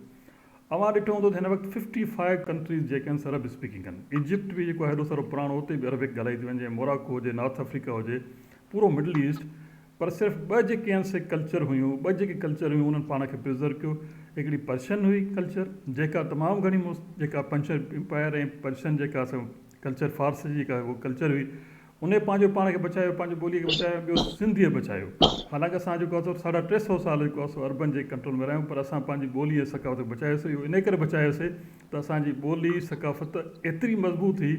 अवां ॾिठो हूंदो त हिन वक़्तु 55 कंट्रीज़ जेके आहिनि अरब स्पीकिंग आहिनि। इजिप्ट बि जेको आहे हेॾो सारो पुराणो, उते बि अरबिक ॻाल्हाई थी वञे, मोराको हुजे, नॉर्थ अफ्रीका हुजे, पूरो मिडल ईस्ट। पर सिर्फ़ु ॿ जेके आहिनि से कल्चर हुयूं, ॿ जेके कल्चर हुयूं उन्हनि पाण खे प्रिज़र्व कयो। हिकिड़ी पर्शियन हुई कल्चर जेका तमामु घणी जेका पर्शियन एम्पायर ऐं पर्शियन जेका कल्चर फारस जी जेका उहो कल्चर हुई उन पंहिंजो पाण खे बचायो, पंहिंजी ॿोलीअ खे बचायो। ॿियो सिंधीअ बचायो। हालांकि असां जेको आहे 350 साल जेको आहे सो अरबन जे कंट्रोल में रहियूं, पर असां पंहिंजी ॿोली ऐं सकाफ़त बचायोसीं। इहो इन करे बचायोसीं त असांजी ॿोली सकाफ़त एतिरी मज़बूत हुई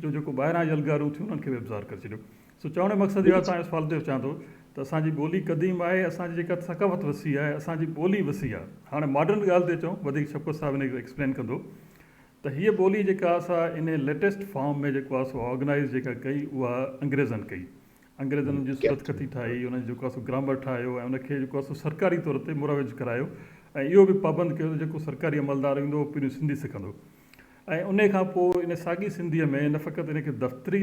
जो जेको ॿाहिरां यलगारू थियूं उन्हनि खे बि अब्ज़ॉर्ब करे छॾियो। सो चवण जो मक़सदु इहो आहे, तव्हांजो सुवाल ते अचां थो त असांजी ॿोली क़दीम आहे, असांजी जेका सकाफ़त वसी आहे, असांजी ॿोली वसी आहे। हाणे मॉडर्न ॻाल्हि ते अचूं, वधीक शफ़क़त साहिबु हिन खे एक्सप्लेन कंदो त हीअ ॿोली जेका असां इन लेटेस्ट फॉर्म में जेको आहे सो ऑर्गनाइज़ जेका कई उहा अंग्रेज़नि कई। अंग्रेज़नि जी सूरत खती ठाही, उन्हनि जेको आहे सो ग्रामर ठाहियो ऐं उनखे जेको आहे सो सरकारी तौर ते मुरवज करायो ऐं इहो बि पाबंद कयो त जेको सरकारी अमलदार ईंदो उहो पहिरियों सिंधी सिखंदो। ऐं उन खां पोइ इन साॻी सिंधीअ में न फ़क़ति इनखे दफ़्तरी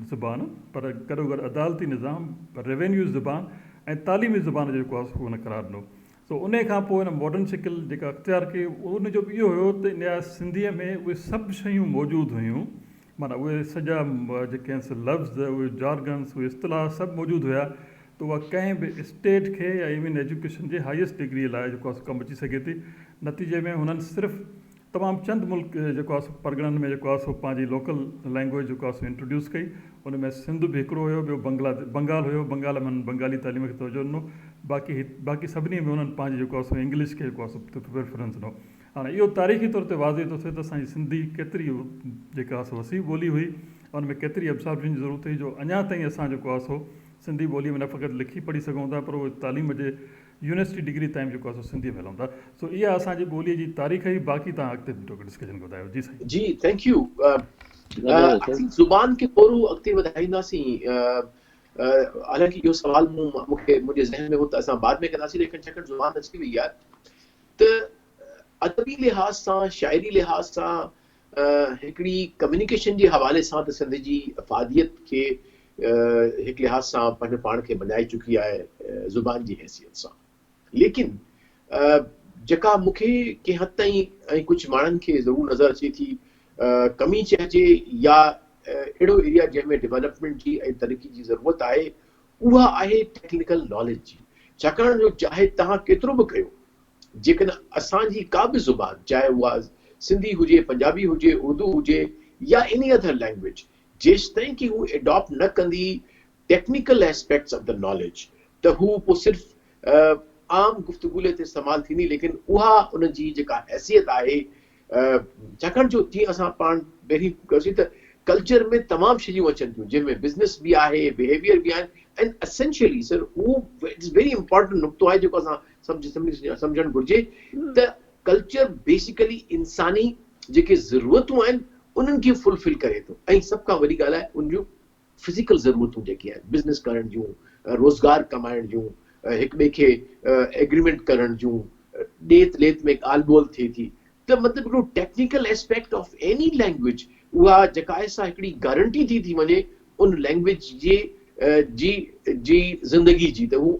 ज़ुबान पर गॾोगॾु अदालती निज़ाम, रेवेन्यू ज़ुबान ऐं तालीमी ज़ुबान जेको आहे सो हुन करार ॾिनो। सो उन खां पोइ हिन मॉडर्न शिकिल जेका अख़्तियार कई उनजो बि इहो हुयो त इन सिंधीअ में उहे सभु शयूं मौजूदु हुयूं। माना उहे सॼा जेके आहिनि से लफ़्ज़, उहे जार्गन्स, उहे इस्तिलाह सभु मौजूदु हुया त उहा कंहिं बि स्टेट खे या इवन एजुकेशन जे हाईएस्ट डिग्रीअ लाइ जेको आहे कमु अची सघे थी। नतीजे में हुननि सिर्फ़ु तमामु चंद मुल्क जेको आहे सो परगि॒णनि में जेको आहे सो पंहिंजी लोकल लैंग्वेज जेको आहे सो इंट्रोड्यूस कई। उन में सिंध बि हिकिड़ो हुयो, ॿियो बंगाल हुयो। बंगाल में बंगाली तालीम खे तवजो ॾिनो। बाक़ी सभिनी में उन्हनि पंहिंजी जेको आहे सो इंग्लिश खे जेको आहे सो प्रेफरेंस ॾिनो। हाणे इहो तारीख़ी तौर ते वाज़े थो थिए त असांजी सिंधी केतिरी जेका आहे सो वसी ॿोली हुई, उन में केतिरी अब्ज़ॉर्बेशन जी ज़रूरत हुई जो अञा ताईं असां जेको आहे सो सिंधी ॿोलीअ में न फ़क़ति लिखी पढ़ी सघूं था, पर उहे तालीम जे यूनिवर्सिटी डिग्री ताईं जेको आहे सिंधीअ में हलूं था। सो इहा असांजी ॿोलीअ जी तारीख़ ई बाक़ी तव्हां अॻिते डिस्कशन ॿुधायो। जी साईं। जी, थैंक यू। ज़बरदस्त असीं ज़ुबान खे पोरू अॻिते वधाईंदासीं। हालांकि इहो सुवाल मूंखे मुंहिंजे ज़हन में हो त असां बाद में कंदासीं, लेकिन छाकाणि ज़ुबान अची वई आहे त अदबी लिहाज़ सां, शाइरी लिहाज़ सां, हिकिड़ी कम्युनिकेशन जे हवाले सां त सिंध जी अफ़ादियत खे हिकु लिहाज़ सां पंहिंजो पाण खे बणाए चुकी आहे ज़ुबान जी हैसियत सां। लेकिन जेका मूंखे कंहिं हद ताईं ऐं कुझु माण्हुनि खे ज़रूरु नज़र अचे थी कमी चइजे या अहिड़ो एरिया जंहिंमें डेवलपमेंट जी ऐं तरक़ी जी ज़रूरत आहे, उहा आहे टेक्निकल नॉलेज जी। छाकाणि जो चाहे तव्हां केतिरो बि कयो, जेकॾहिं असांजी का बि ज़ुबान, चाहे उहा सिंधी हुजे, पंजाबी हुजे, उर्दू हुजे या एनी अदर लैंग्वेज, जेसि ताईं कि हू एडॉप्ट न कंदी technical aspects of the knowledge, त हू पोइ सिर्फ़ु आम गुफ़्तगू ते इस्तेमालु थींदी, लेकिन उहा उनजी जेका हैसियत आहे, छाकाणि जो जीअं असां पाण पहिरीं कयोसीं त कल्चर में तमामु शयूं अचनि थियूं, जंहिंमें बिज़नेस बि आहे, बिहेवियर बि आहिनि, एंड एसेंशियली सर उहो इट्स वेरी इंपॉर्टेंट नुक़्तो आहे जेको असां सम्झणु घुरिजे त कल्चर बेसिकली इंसानी जेके ज़रूरतूं आहिनि उन्हनि खे फुलफिल करे थो, ऐं सभ खां वॾी ॻाल्हि आहे उन जूं फिज़िकल ज़रूरतूं जेके आहिनि, बिज़नेस करण जूं, रोज़गार कमाइण जूं, हिक ॿिए खे एग्रीमेंट करण जूं, ॾेत लेत में ॻाल्हि ॿोल थिए थी, त मतिलबु हिकिड़ो technical aspect of any language, उहा जेका सां हिकिड़ी गारंटी थी वञे उन लैंग्वेज जी ज़िंदगी जी, त हू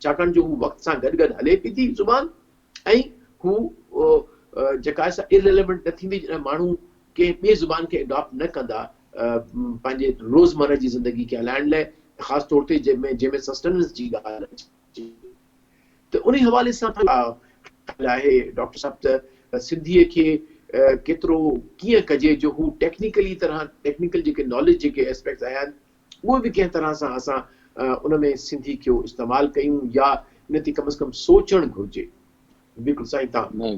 छाकाणि जो हू वक़्त सां गॾु गॾु हले पई थी ज़ुबान, ऐं हू जेका सां इररिलेवेंट न थींदी जॾहिं माण्हू कंहिं ॿिए ज़ुबान खे एडॉप्ट न कंदा पंहिंजे रोज़मर्रा जी ज़िंदगी खे हलाइण लाइ, ख़ासि तौर ते जंहिंमें सस्टेनेंस जी ॻाल्हि अचे। त उन हवाले सां आहे डॉक्टर साहब त सिंधीअ खे केतिरो कीअं कजे जो हू टेक्निकल जेके नॉलेज जेके एस्पेक्ट्स आया आहिनि उहे बि कंहिं तरह सां असां उन में सिंधी खे इस्तेमालु कयूं या इन ते कम से कम सोचणु घुरिजे। बिल्कुलु साईं। तव्हां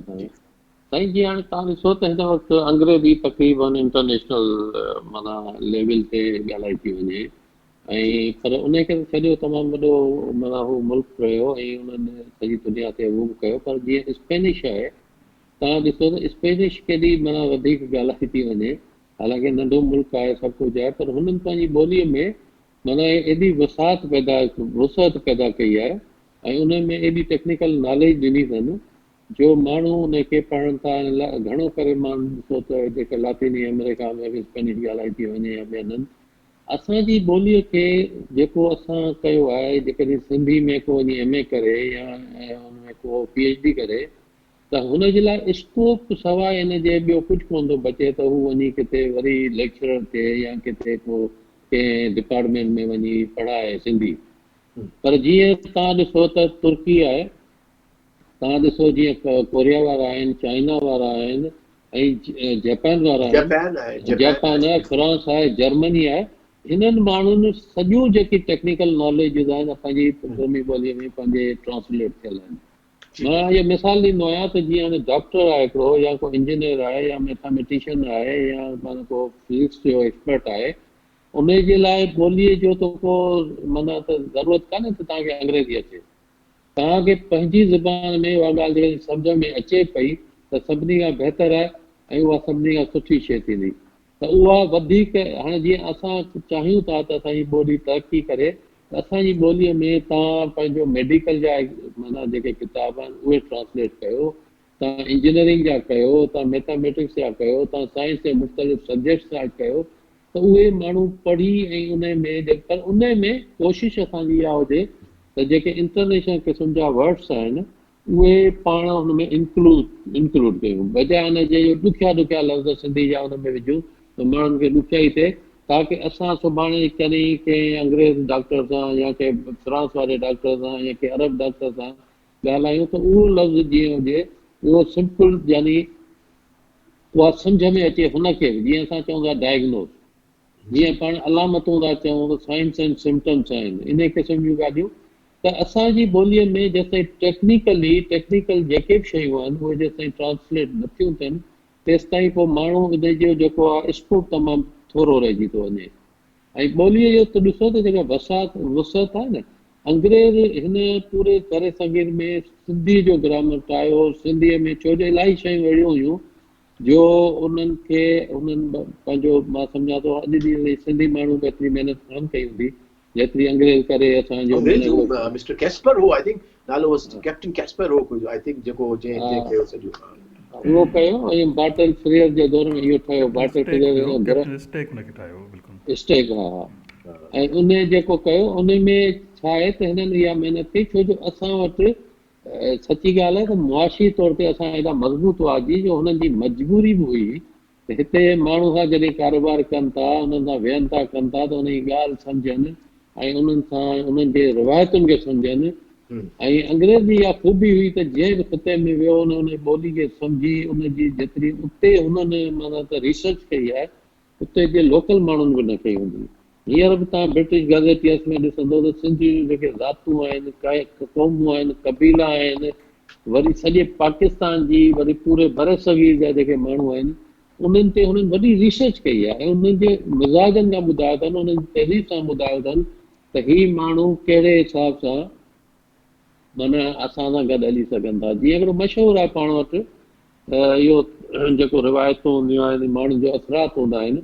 साईं जी हाणे तव्हां ॾिसो त हिन वक़्तु अंग्रेज़ी तक़रीबन इंटरनेशनल माना लेवल ते ॻाल्हाई थी वञे, ऐं पर उनखे सॼो तमामु वॾो माना हू मुल्क रहियो ऐं उन्हनि सॼी दुनिया ते उहो बि कयो। पर जीअं स्पेनिश आहे, तव्हां ॾिसो त स्पेनिश केॾी माना वधीक ॻाल्हाई थी वञे, हालांकि नंढो मुल्क आहे, सभु कुझु आहे, पर हुननि पंहिंजी ॿोलीअ में माना एॾी वुसअत पैदा कई आहे ऐं उन में एॾी टेक्निकल नॉलेज ॾिनी अथनि जो माण्हू उनखे पढ़नि था। घणो करे माण्हू ॾिसो त जेके लातीनी अमेरिका में बि स्पेनिश ॻाल्हाई थी वञे या ॿियनि असांजी ॿोलीअ खे जेको असां कयो आहे, जेकॾहिं सिंधी में को वञी MA करे या हुन में को PhD करे, त हुनजे लाइ स्कोप सवाइ हिन जे ॿियो कुझु कोन थो बचे त हू वञी किथे वरी लेक्चरर थिए या किथे को कंहिं डिपार्टमेंट में वञी पढ़ाए सिंधी। पर जीअं तव्हां ॾिसो त तुर्की आहे, तव्हां ॾिसो जीअं कोरिया वारा आहिनि, चाइना वारा आहिनि ऐं जापान वारा आहिनि, जापान आहे, फ्रांस आहे, जर्मनी आहे, हिननि माण्हुनि सॼो जेकी टेक्निकल नॉलेज आहिनि पंहिंजी क़ौमी ॿोलीअ में पंहिंजे ट्रांसलेट थियल आहिनि। मां इहा मिसाल ॾींदो आहियां त जीअं हाणे डॉक्टर आहे हिकिड़ो या को इंजीनियर आहे या मैथमेटिशियन आहे या माना को फिजिक्स जो एक्सपर्ट आहे, उनजे लाइ ॿोलीअ जो त को माना त ज़रूरत कान्हे त तव्हांखे अंग्रेज़ी अचे, तव्हांखे पंहिंजी ज़ुबान में उहा ॻाल्हि जेकॾहिं सम्झ में अचे पई त सभिनी खां बहितरु आहे ऐं उहा सभिनी खां सुठी शइ थींदी। त उहा वधीक हाणे जीअं असां चाहियूं था त असांजी ॿोली तरक़ी करे, त असांजी ॿोलीअ में तव्हां पंहिंजो मेडिकल जा माना जेके किताब आहिनि उहे ट्रांसलेट कयो, तव्हां इंजीनियरिंग जा कयो, तव्हां मैथमेटिक्स जा कयो, तव्हां साइंस जे मुख़्तलिफ़ सब्जेक्ट्स जा कयो, त उहे माण्हू पढ़ी ऐं उन में पर उन में कोशिशि असांजी इहा हुजे त जेके इंटरनेशनल क़िस्म जा वर्ड्स आहिनि उहे पाण हुन में इंक्लूड कयूं, बजाए हुन जे ॾुखिया लफ़्ज़ सिंधी जा हुन में विझूं त माण्हुनि खे ॾुखियाई थिए, ताकी असां सुभाणे कॾहिं कंहिं अंग्रेज़ डॉक्टर सां या कंहिं फ्रांस वारे डॉक्टर सां या कंहिं अरब डॉक्टर सां ॻाल्हायूं त उहो लफ़्ज़ जीअं हुजे उहो सिंपल, यानी उहा सम्झ में अचे हुनखे। जीअं असां चऊं था डायग्नोस, जीअं पाण अलामतूं था चऊं त साइंस एंड सिम्टम्स आहिनि, इन क़िस्म जूं ॻाल्हियूं त असांजी ॿोलीअ में जेसिताईं टेक्निकल जेके बि शयूं आहिनि उहे जेसिताईं ट्रांसलेट नथियूं थियनि तेसिताईं पोइ माण्हू इन जो जेको आहे स्कोप तमामु थोरो रहिजी थो वञे। ऐं ॿोलीअ जो त ॾिसो त जेका वुसअत आहे न, अंग्रेज हिन पूरे करे सॻियुनि में सिंधी जो ग्रामर ठाहियो, सिंधीअ में छो जो इलाही शयूं अहिड़ियूं हुयूं जो उन्हनि खे उन्हनि पंहिंजो मां सम्झां थो अॼु ॾींहं ताईं सिंधी माण्हू बि एतिरी महिनत कोन कई हूंदी जेतिरी अंग्रेज करे असांजो मिस्टर कैस्पर हो, आई थिंक नालो कैप्टन कैस्पर हो कुझु, आई थिंक जेको जंहिं कयो सॼो उहो कयो ऐं बाटल फ्रियर जे दौर में इहो ठाहियो, बाटल फ्रियर स्टेक, हा। ऐं उन जेको कयो उन में छा आहे त हिननि इहा महिनत कई छो जो असां वटि सची ॻाल्हि आहे त मुआशी तौर ते असां हेॾा मज़बूत हुआसीं जो हुननि जी मजबूरी बि हुई त हिते माण्हू सां जॾहिं कारोबार कनि था, उन्हनि सां वेहनि था कनि था त उन जी ॻाल्हि सम्झनि ऐं उन्हनि सां उन्हनि जे रिवायतुनि खे सम्झनि। ऐं अंग्रेज़ जी इहा ख़ूबी हुई त जंहिं बि ख़िते में वियो उन ॿोली खे सम्झी उनजी जेतिरी उते उन्हनि माना त रिसर्च कई आहे उते जे लोकल माण्हुनि बि न कई हूंदी। हींअर बि तव्हां ब्रिटिश गज़ेटियर्स में ॾिसंदो त सिंधी जेके ज़ातूं आहिनि, क़ौमूं आहिनि, क़बीला आहिनि, वरी सॼे पाकिस्तान जी, वरी पूरे बर सग़ीर जा जेके माण्हू आहिनि उन्हनि ते हुननि वॾी रिसर्च कई आहे ऐं उन्हनि जे मिज़ाजनि खां ॿुधायो अथनि, उन्हनि जी तहरीर सां ॿुधायो अथनि त ही माण्हू कहिड़े हिसाब सां माना असां सां गॾु हली सघनि था। जीअं हिकिड़ो मशहूरु आहे पाण वटि इहो जेको रिवायतूं हूंदियूं आहिनि, माण्हुनि जो असरात हूंदा आहिनि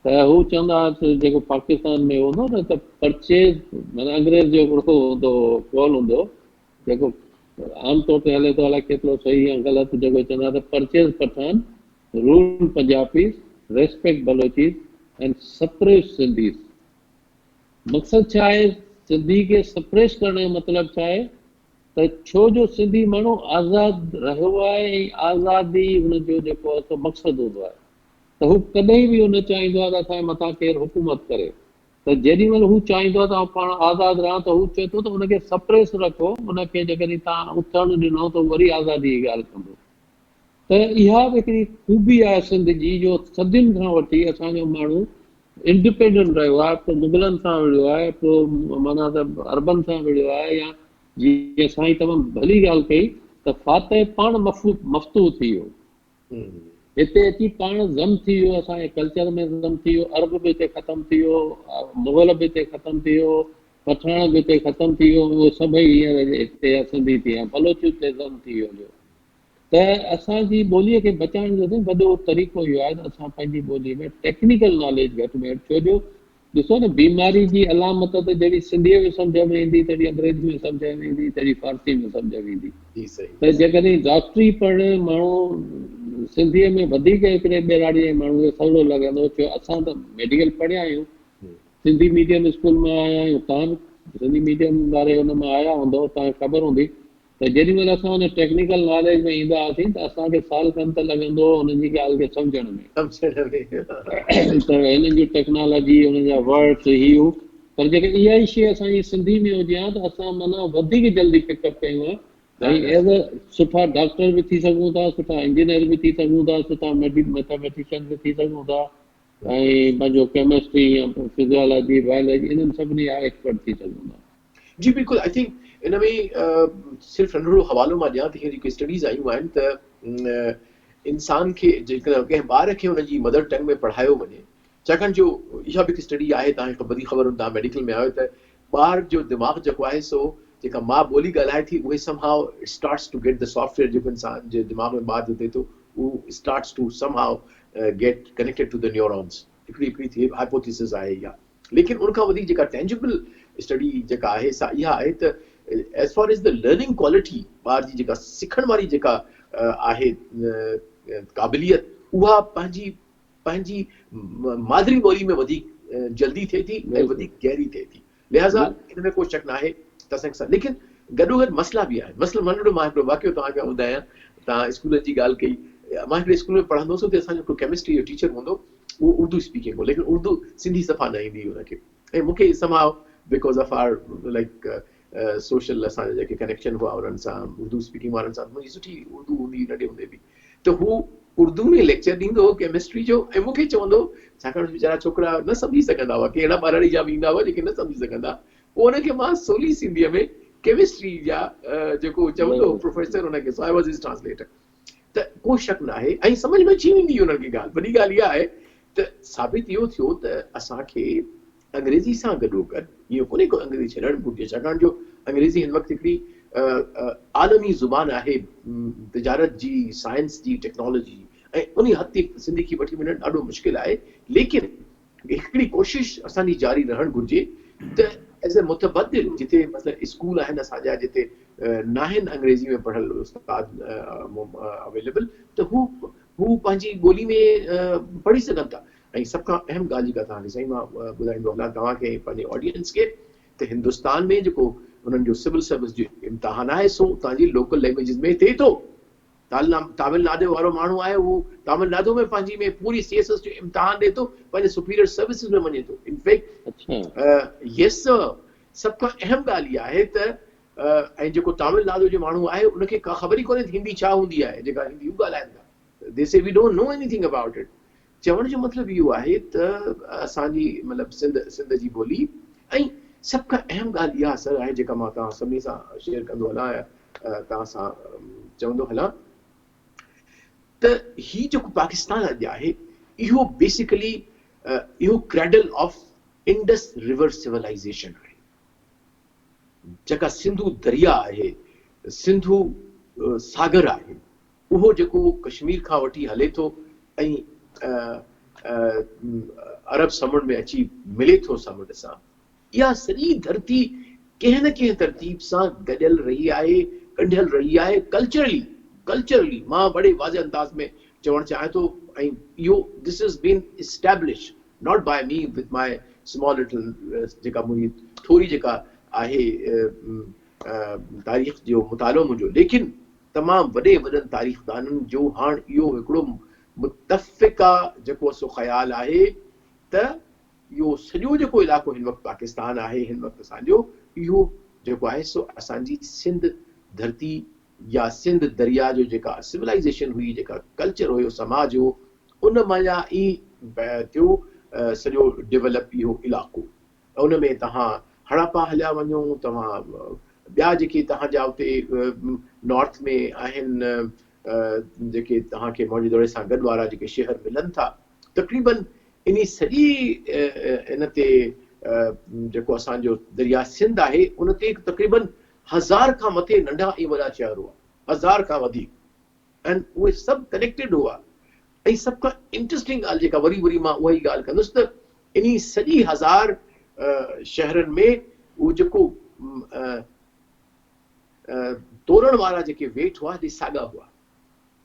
त हू चवंदा हुआ जेको पाकिस्तान में हूंदो न त परचेज माना अंग्रेज़ जो हिकिड़ो हूंदो कॉल हूंदो जेको आमतौर ते हले थो, अलाए केतिरो सही या ग़लति, जेको चवंदा त purchase Pathan, rule Punjabis, respect Balochis and suppress Sindhis. मक़सदु छा आहे? सिंधी खे सप्रेस करण जो मतिलबु छा आहे त छो जो सिंधी माण्हू आज़ादु रहियो आहे ऐं आज़ादी हुनजो जेको आहे सो मक़सदु हूंदो आहे त हू कॾहिं बि हुन चाहींदो आहे त असांजे मथां केरु हुकूमत करे, त जेॾी महिल हू चाहींदो आहे त पाण आज़ादु रहां त हू चए थो त हुनखे सप्रेस रखो, हुनखे जेकॾहिं तव्हां उथणु ॾिनो त वरी आज़ादी जी ॻाल्हि कंदो। त इहा बि हिकिड़ी ख़ूबी आहे सिंध जी जो सदियुनि खां वठी असांजो माण्हू इंडिपेंडेंट रहियो आहे, पोइ मुगलनि सां विढ़ियो आहे, पोइ माना त अरबनि सां विढ़ियो आहे, या जीअं साईं तमामु भली ॻाल्हि कई त फातह पाण मफ़्तू थी वियो, हिते अची पाण ज़म थी वियो, असांजे कल्चर में ज़म थी वियो, अरब बि हिते ख़तमु थी वियो, मुग़ल बि हिते ख़तमु थी वियो, पठान बि हिते ख़तमु थी वियो, उहो सभई हींअर हिते सिंधी थी विया, बलोच हिते ज़म थी वियो। त असांजी ॿोलीअ खे बचाइण जो वॾो तरीक़ो इहो आहे त असां पंहिंजी ॿोलीअ में टेक्निकल नॉलेज घटि में घटि, छो जो ॾिसो न बीमारी जी अलामत त जहिड़ी सिंधीअ में सम्झ में ईंदी तहिड़ी अंग्रेज़ी में सम्झ में ईंदी, तहिड़ी फारसी में सम्झ में ईंदी। त जेकॾहिं डॉक्टरी पढ़णु माण्हू सिंधीअ में वधीक हिकिड़े ॿेराड़ीअ जे माण्हू खे सवलो लॻंदो, छो असां त मेडिकल पढ़िया आहियूं, सिंधी मीडियम स्कूल मां आया आहियूं, तव्हां बि सिंधी मीडियम वारे हुन मां आया हूंदव, तव्हांखे ख़बर हूंदी त जेॾी महिल असां हुन टेक्निकल नॉलेज में ईंदा हुआसीं त असांखे साल खनि त लॻंदो हुनजी ॻाल्हि खे सम्झण में त हिननि जी टेक्नोलॉजी, हुननि जा वर्ड्स ही हू, पर जेके इहा ई शइ असांजी सिंधी में हुजे हा त असां माना वधीक जल्दी पिकअप कयूं हा ऐं एज़ अ सुठा डॉक्टर बि थी सघूं था, सुठा इंजीनियर बि थी सघूं था, सुठा मैथमेटिशियन बि थी सघूं था, ऐं पंहिंजो केमिस्ट्री या फिजियोलॉजी, बायोलॉजी इन्हनि सभिनी जा एक्सपर्ट थी सघूं था। जी बिल्कुलु, आई थिंक इन में सिर्फ़ु नंढिड़ो हवालो मां ॾियां त हीअं जेके स्टडीज़ आयूं आहिनि त इंसान खे जेकॾहिं कंहिं ॿार खे हुनजी मदर टंग में पढ़ायो वञे, छाकाणि जो इहा बि हिकु स्टडी आहे, तव्हांखे वधीक ख़बर हूंदी, तव्हां मेडिकल में आहियो, त ॿार जो दिमाग़ जेको आहे सो जेका माउ ॿोली ॻाल्हाए थी उहे somehow starts to get the software जेको इंसान जे दिमाग़ में ॿार जो थिए थो उहो starts to somehow get connected to the neurons, हिकिड़ी थी हाइपोथेसिस आहे इहा। लेकिन उनखां वधीक जेका टेंजिबल स्टडी जेका आहे सा इहा आहे त as far as the learning quality, ॿार जी जेका सिखण वारी जेका आहे क़ाबिलियत, उहा पंहिंजी मादरी ॿोली में वधीक जल्दी थिए थी ऐं वधीक गहरी थिए थी, लिहाज़ा इन में को शक न आहे त असांखे। लेकिन गॾोगॾु मसइला बि आहिनि। मसइलो मां हिकिड़ो वाक़ियो तव्हांखे ॿुधायां, तव्हां स्कूल जी ॻाल्हि कई, मां हिकिड़े स्कूल में पढ़ंदो हुउसि, हुते असांजो हिकिड़ो केमिस्ट्री जो टीचर हूंदो, उहो उर्दू स्पीकिंग हो, लेकिन उर्दू सिंधी सफ़ा न ईंदी हुनखे, ऐं मूंखे somehow because of our like social असांजा जेके कनेक्शन हुआ उन्हनि सां, उर्दू स्पीकिंग वारनि सां मुंहिंजी सुठी उर्दू हूंदी नंढे हूंदे बि, त हू उर्दू में लेक्चर ॾींदो हो केमिस्ट्री जो, ऐं मूंखे चवंदो, छाकाणि वीचारा छोकिरा न सम्झी सघंदा हुआ, कहिड़ा ॿारड़ी जा बि ईंदा हुआ जेके न सम्झी सघंदा, पोइ हुनखे मां सवली सिंधीअ में केमिस्ट्री जा जेको चवंदो प्रोफेसर हुनखे, सो आई वाज़ हिज ट्रांसलेटर। त को शक न आहे, ऐं सम्झ में अची वेंदी हुननि खे ॻाल्हि। वॾी ॻाल्हि इहा आहे त साबित इहो थियो त असांखे अंग्रेज़ी सां गॾोगॾु इहो कोन्हे को अंग्रेज़ी छॾणु घुरिजे, छाकाणि जो अंग्रेज़ी हिन वक़्तु हिकिड़ी आलमी ज़ुबान आहे, तिजारत जी, साइंस जी, टेक्नोलॉजी जी, ऐं उन हद ते सिंधी खे वठी वञणु ॾाढो मुश्किल आहे। लेकिन हिकिड़ी कोशिश असांजी जारी रहणु घुरिजे त एज़ ए मुतबदिल जिते मतिलबु स्कूल आहिनि असांजा जिते न आहिनि अंग्रेज़ी में पढ़ियल उस्ताद अवेलेबल, त हू पंहिंजी ॿोली में पढ़ी सघनि था। ऐं सभ खां अहम ॻाल्हि जेका तव्हांखे साईं मां ॿुधाईंदो हलां तव्हांखे पंहिंजे ऑडियंस खे, त हिंदुस्तान में जेको उन्हनि जो सिविल सर्विस जो इम्तिहान आहे सो तव्हांजी लोकल लैंग्वेजिस में थिए थो। तमिलनाडु वारो माण्हू आहे, उहो तमिलनाडु में पंहिंजी में पूरी CSS जो इम्तिहान ॾिए थो, पंहिंजे सुपीरियर सर्विसिस में वञे थो। इनफैक्ट यस सभ खां अहम ॻाल्हि इहा आहे त ऐं जेको तमिलनाडु जो माण्हू आहे उनखे का ख़बर ई कोन्हे हिंदी छा हूंदी आहे, जेका हिंदी ॻाल्हाइनि था, they say we don't know anything about it. चवण जो मतिलबु इहो आहे त असांजी मतिलबु सिंध जी ॿोली, ऐं सभ खां अहम ॻाल्हि इहा सर आहे जेका मां तव्हां सभिनी सां शेयर कंदो हलां, तव्हां सां चवंदो हलां, त ही जेको पाकिस्तान अॼु आहे इहो बेसिकली इहो cradle of Indus river civilisation आहे। जेका सिंधु दरिया आहे, सिंधु सागर आहे, उहो जेको कश्मीर खां वठी हले थो ऐं अरब समुंड में अची मिले थो समुंड सां, इहा सॼी धरती कंहिं न कंहिं तरतीब सां गॾियल रही आहे, ॻंढियल रही आहे कल्चरली। मां बड़े वाज़े अंदाज़ में चवणु चाहियां थो, ऐं इहो this is been establish not by me with my small little जेका मुंहिंजी थोरी जेका आहे तारीख़ जो मुतालो मुंहिंजो, लेकिन तमामु वॾनि तारीख़दाननि जो हाणे इहो हिकिड़ो मुतफ़िक़ा जेको सो ख़्यालु आहे त इहो सॼो जेको इलाइक़ो हिन वक़्तु पाकिस्तान आहे, हिन वक़्तु असांजो इहो जेको आहे सो असांजी सिंध धरती या सिंध दरिया जो जेका सिविलाइज़ेशन हुई, जेका कल्चर हुयो, समाज हो, उन मां ई थियो सॼो डेवलप इहो इलाइक़ो। उन में तव्हां हड़प्पा हलिया वञो, तव्हां ॿिया जेके तव्हांजा उते नॉर्थ में आहिनि जेके तव्हांखे मौजूदड़े सां गॾु वारा जेके शहर मिलनि था, तक़रीबन इन सॼी इन ते जेको असांजो दरिया सिंध आहे उन ते तक़रीबन 1000 खां मथे नंढा ऐं वॾा शहर हुआ, 1000 खां वधीक, ऐं उहे सभु कनेक्टेड हुआ। ऐं सभ खां इंट्रस्टिंग ॻाल्हि जेका वरी मां उहा ई ॻाल्हि कंदुसि त इन सॼी 1000 शहरनि में उहो जेको तोरण वारा जेके वेठ हुआ साॻा हुआ।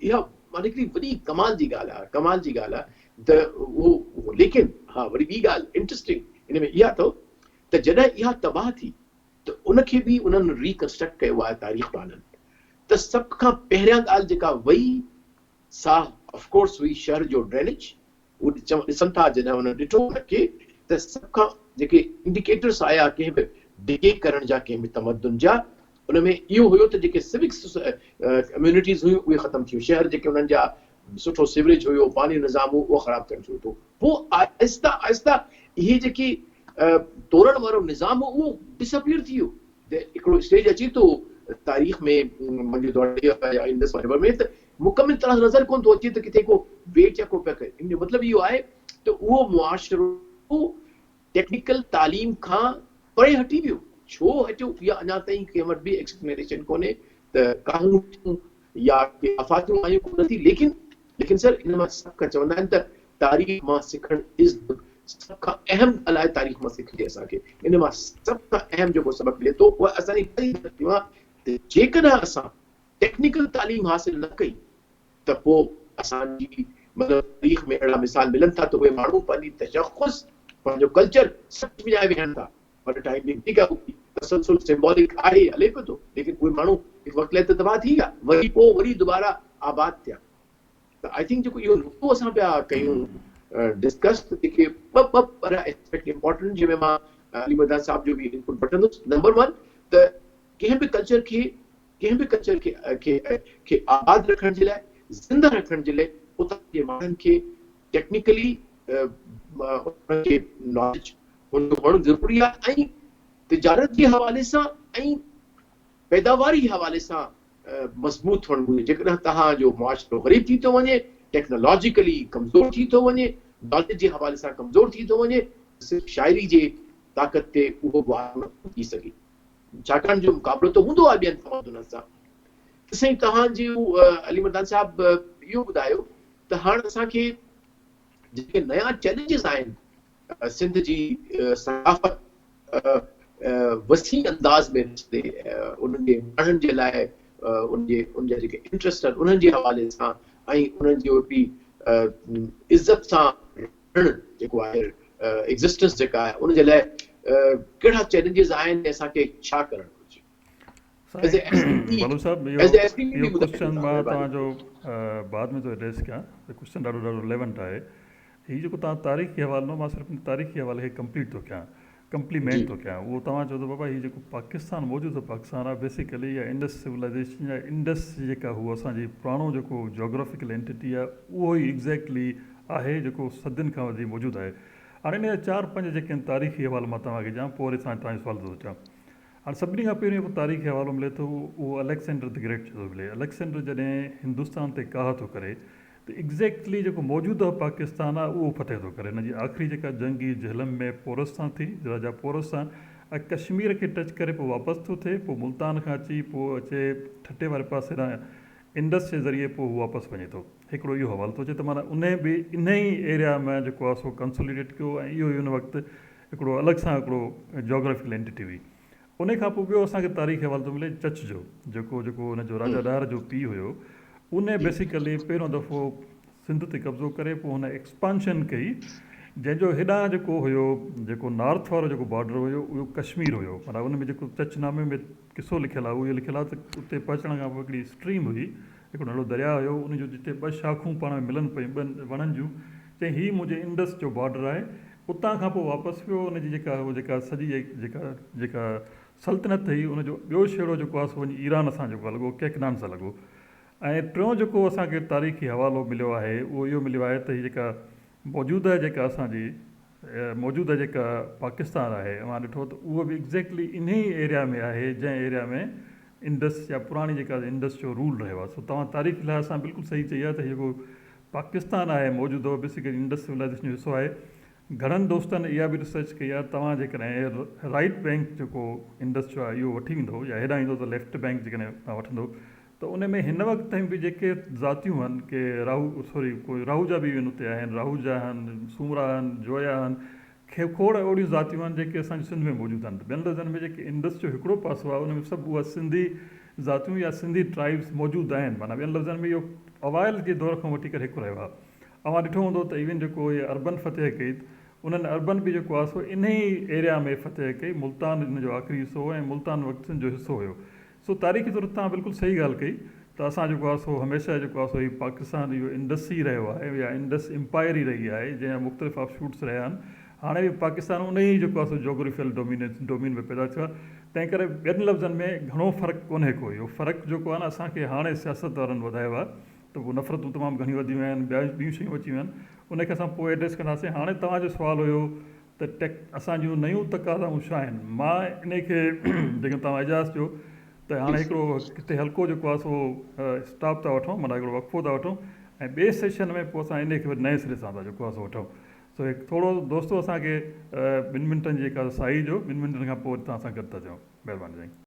इहा माना हिकिड़ी वॾी कमाल जी ॻाल्हि आहे त उहो लेकिन हा वरी ॿी ॻाल्हि इंट्रस्टिंग इन में इहा अथव त जॾहिं इहा तबाह थी त उनखे बि उन्हनि रिकंस्ट्रक्ट कयो आहे तारीख़दाननि। त सभ खां पहिरियां ॻाल्हि जेका वई सा ऑफकोर्स हुई शहर जो ड्रेनेज। उहो ॾिसनि था जॾहिं हुन ॾिठो उनखे त सभ खां जेके इंडिकेटर्स आया कंहिं बि डिके करण जा, कंहिं बि तमदुन जा, उनमें इहो हुयो त जेके सिविक्स कम्युनिटीज़ हुयूं उहे ख़तमु थियूं, शहर जेके उन्हनि जा सुठो सिवरेज हुयो, पानी निज़ाम हो, उहो ख़राबु थियणु शुरू थियो। पोइ आहिस्ता आहिस्ता इहे जेके तोरण वारो निज़ाम हो उहो डिसअपियर थी वियो। हिकिड़ो स्टेज अचे थो तारीख़ में इंडस रिवर में त मुकमिल तरह नज़र कोन थो अचे त किथे को वेट या को पिया करे। इन जो मतिलबु इहो आहे त उहो मुआशिरो टेक्निकल तालीम खां परे हटी वियो। छो हटियो इहा अञा ताईं कंहिं वटि बि एक्सप्लेनेशन कोन्हे त कानून या के आफ़ातूं आयूं कोन थी। लेकिन सर इन मां सभु खां चवंदा आहिनि त तारीख़ मां सिखणु इज़ सभ खां अहम अलाए तारीख़ मां सिखजे असांखे। इन मां सभ खां अहम जेको सबक़ु मिले थो उहा असांजी पहिरीं आहे त जेकॾहिं असां टेक्निकल तालीम हासिल न कई त पोइ असांजी मतिलबु तारीख़ में अहिड़ा मिसाल मिलनि था त उहे माण्हू पंहिंजी तशख़ुस पंहिंजो कल्चर सभु विञाए वेहनि था। पर टाइम बि ठीकु आहे, तसलसल सिंबॉलिक आहे हले पियो थो, लेकिन उहे माण्हू हिकु वक़्तु लाइ त तबाह थी विया, वरी दुबारा आबाद थिया। त आई थिंक जेको इहो नुक़्तो असां पिया कयूं डिस्कस, जेके ॿ पर एस्पेक्ट इम्पोर्टेंट जंहिंमें मां अली मदान साहब जो बि इनपुट वठंदुसि। नंबर 1 त कंहिं बि कल्चर खे आबाद रखण जे लाइ, ज़िंदा रखण जे लाइ उतां जे माण्हुनि खे टेक्निकली उनखे नॉलेज हुनजो हुअणु ज़रूरी आहे, ऐं तिजारत जे हवाले सां ऐं पैदावारी हवाले सां मज़बूत थियणु घुरिजे। जेकॾहिं तव्हांजो मुआशिरो ग़रीब थी थो वञे, टेक्नोलॉजिकली कमज़ोर थी थो वञे, नॉलेज जे हवाले सां कमज़ोर थी थो वञे, सिर्फ़ु शाइरी जे ताक़त ते उहो वार न थी सघे, छाकाणि जो मुक़ाबिलो त हूंदो आहे ॿियनि तमदुननि सां। त साईं तव्हांजी अली मर्दान साहब इहो ॿुधायो त हाणे असांखे जेके नया चैलेंजिस आहिनि सिंध जी सक़ाफ़त वसी अंदाज़ में रिश्ते उन्हनि जे माण्हुनि जे लाइ उनजा जेके इंट्रस्ट आहिनि उन्हनि जे हवाले सां ऐं उन्हनि जो बि इज़त सां रहणु जेको आहे एग्ज़िस्टेंस जेका आहे उनजे लाइ कहिड़ा चैलेंजिस आहिनि ऐं असांखे छा करणु घुरिजे? बालू साहब इहो क्वेश्चन मां तव्हांजो बाद में थो एड्रेस कयां, क्वेश्चन ॾाढो रिलेवेंट आहे। हीउ जेको तव्हां तारीख़ी हवालो, मां सिर्फ़ु तारीख़ी हवाले खे कंप्लीट थो कयां, कंप्लीमेंट थो कयां। उहो तव्हां चओ त बाबा हीउ जेको पाकिस्तान मौजूदु पाकिस्तान आहे बेसिकली या इंडस सिविलाइज़ेशन या इंडस जेका हूअ असांजी पुराणो जेको जोग्राफिकल एंटिटी आहे उहो ई एग्ज़ैक्टली आहे जेको सदियुनि खां वधीक मौजूदु आहे। हाणे इन जा 4-5 जेके आहिनि तारीख़ी हवाला मां तव्हांखे ॾियां, पोइ वरी तव्हांजो सुवाल थो अचां। हाणे सभिनी खां पहिरियों जेको तारीख़ी हवालो मिले थो उहो अलेक्सेंडर द ग्रेट जो थो मिले। अलेक्सेंडर जॾहिं हिंदुस्तान ते काह थो करे त एग्ज़ैक्टली जेको मौजूदा पाकिस्तान आहे उहो फतेह थो करे। हिन जी आख़िरी जेका जंगी झेलम में पोरस सां थी, राजा पोरस सां, ऐं कश्मीर खे टच करे पोइ वापसि थो थिए, पोइ मुल्तान खां अची पोइ अचे ठटे वारे पासे खां इंडस जे ज़रिए पोइ हू वापसि वञे थो। हिकिड़ो इहो हवालो थो अचे त माना उन बि इन ई एरिया में जेको आहे सो कंसोलिडेट कयो ऐं इहो ई उन वक़्तु हिकिड़ो अलॻि सां हिकिड़ो जोग्राफिकल एंटिटी हुई। उन खां पोइ ॿियो असांखे तारीख़ हवालो थो मिले चच जो, जेको हुनजो राजा ॾार जो पीउ हुयो, उन बेसिकली पहिरियों दफ़ो सिंध ते कब्ज़ो करे पोइ हुन एक्सपांशन कई, जंहिंजो हेॾां जेको हुयो जेको नॉर्थ वारो जेको बॉर्डर हुयो उहो कश्मीर हुयो। माना उन में जेको चच नामे में किसो लिखियलु आहे उहो लिखियलु आहे त उते पहुचण खां पोइ हिकिड़ी स्ट्रीम हुई, हिकिड़ो नंढो दरिया हुयो, उनजो जिते 2 शाखूं पाण में मिलनि पियूं ॿियनि वणनि जूं, चई हीउ मुंहिंजे इंडस जो बॉर्डर आहे। उतां खां पोइ वापसि वियो, उनजी जेका सॼी जेका सल्तनत हुई उनजो ॿियो छेड़ो जेको आहे सो वञी ईरान सां जेको लॻो, केकनान सां लॻो। ऐं टियों जेको असांखे तारीख़ी हवालो मिलियो आहे उहो इहो मिलियो आहे त हीअ जेका मौजूदा जेका असांजी मौजूदा जेका पाकिस्तान आहे, मां ॾिठो त उहो बि एग्ज़ैक्टली इन ई एरिया में आहे जंहिं एरिया में इंडस या पुराणी जेका इंडस जो रूल रहियो आहे। सो तव्हां तारीख़ लाइ असां बिल्कुलु सही चई आहे त जेको पाकिस्तान आहे मौजूदो बेसिकली इंडस सिविलाइज़ेशन जो हिसो आहे। घणनि दोस्तनि इहा बि रिसर्च कई आहे, तव्हां जेकॾहिं राइट बैंक जेको इंडस जो आहे इहो वठी वेंदो या हेॾां ईंदो त लेफ्ट बैंक जेकॾहिं तव्हां वठंदो त उन में हिन वक़्त ताईं बि जेके ज़ातियूं आहिनि के कोई राहूजा बि उते आहिनि, राहूजा आहिनि, सूमरा आहिनि, जोया आहिनि, खोड़ अहिड़ियूं ज़ातियूं आहिनि जेके असांजे सिंध में मौजूदु आहिनि। ॿियनि लफ़्ज़नि में जेके इंडस जो हिकिड़ो पासो आहे उन में सभु उहा सिंधी ज़ातियूं या सिंधी ट्राइब्स मौजूदु आहिनि। माना ॿियनि लफ़्ज़नि में इहो अवाइल जे दौर खां वठी करे हिकु रहियो आहे। अवां ॾिठो हूंदो त इवन जेको इहे अर्बन फतेह कई, उन्हनि अर्बन बि जेको आहे सो इन ई एरिया में फतेह कई। मुल्तान इन जो आख़िरी हिसो हो ऐं मुल्तान वक़्तनि जो हिसो हुयो। सो तारीख़ी तौर तव्हां बिल्कुलु सही ॻाल्हि कई त असां जेको आहे सो हमेशह जेको आहे सो हीउ पाकिस्तान इहो इंडस ई रहियो आहे या इंडस एम्पायर ई रही आहे जंहिंजा मुख़्तलिफ़ ऑफशूट्स रहिया आहिनि। हाणे बि पाकिस्तान उन ई जेको आहे सो जोग्राफिकल डोमेन में पैदा थियो आहे। तंहिं करे ॿियनि लफ़्ज़नि में घणो फ़र्क़ु कोन्हे को। इहो फ़र्क़ु जेको आहे न असांखे हाणे सियासत वारनि वधायो आहे त पोइ नफ़रतूं तमामु घणियूं वधियूं आहिनि, ॿियूं शयूं अची वियूं आहिनि, उनखे असां पोइ एड्रेस कंदासीं। हाणे तव्हांजो सुवालु हुयो त असांजूं नयूं तक़ाज़ाऊं छा आहिनि। मां इन खे जेको तव्हां इजाज़त ॾियो त हाणे हिकिड़ो किथे हल्को जेको आहे सो स्टॉप था वठूं, माना हिकिड़ो वक़फ़ो था वठूं ऐं ॿिए सेशन में पोइ असां इन खे वरी नए सिरे सां था जेको आहे सो वठूं। सो हिकु थोरो दोस्तो असांखे 2 मिंटनि जी जेका साई जो 2 मिंटनि खां पोइ तव्हां सां गॾु था थियूं। महिरबानी साईं।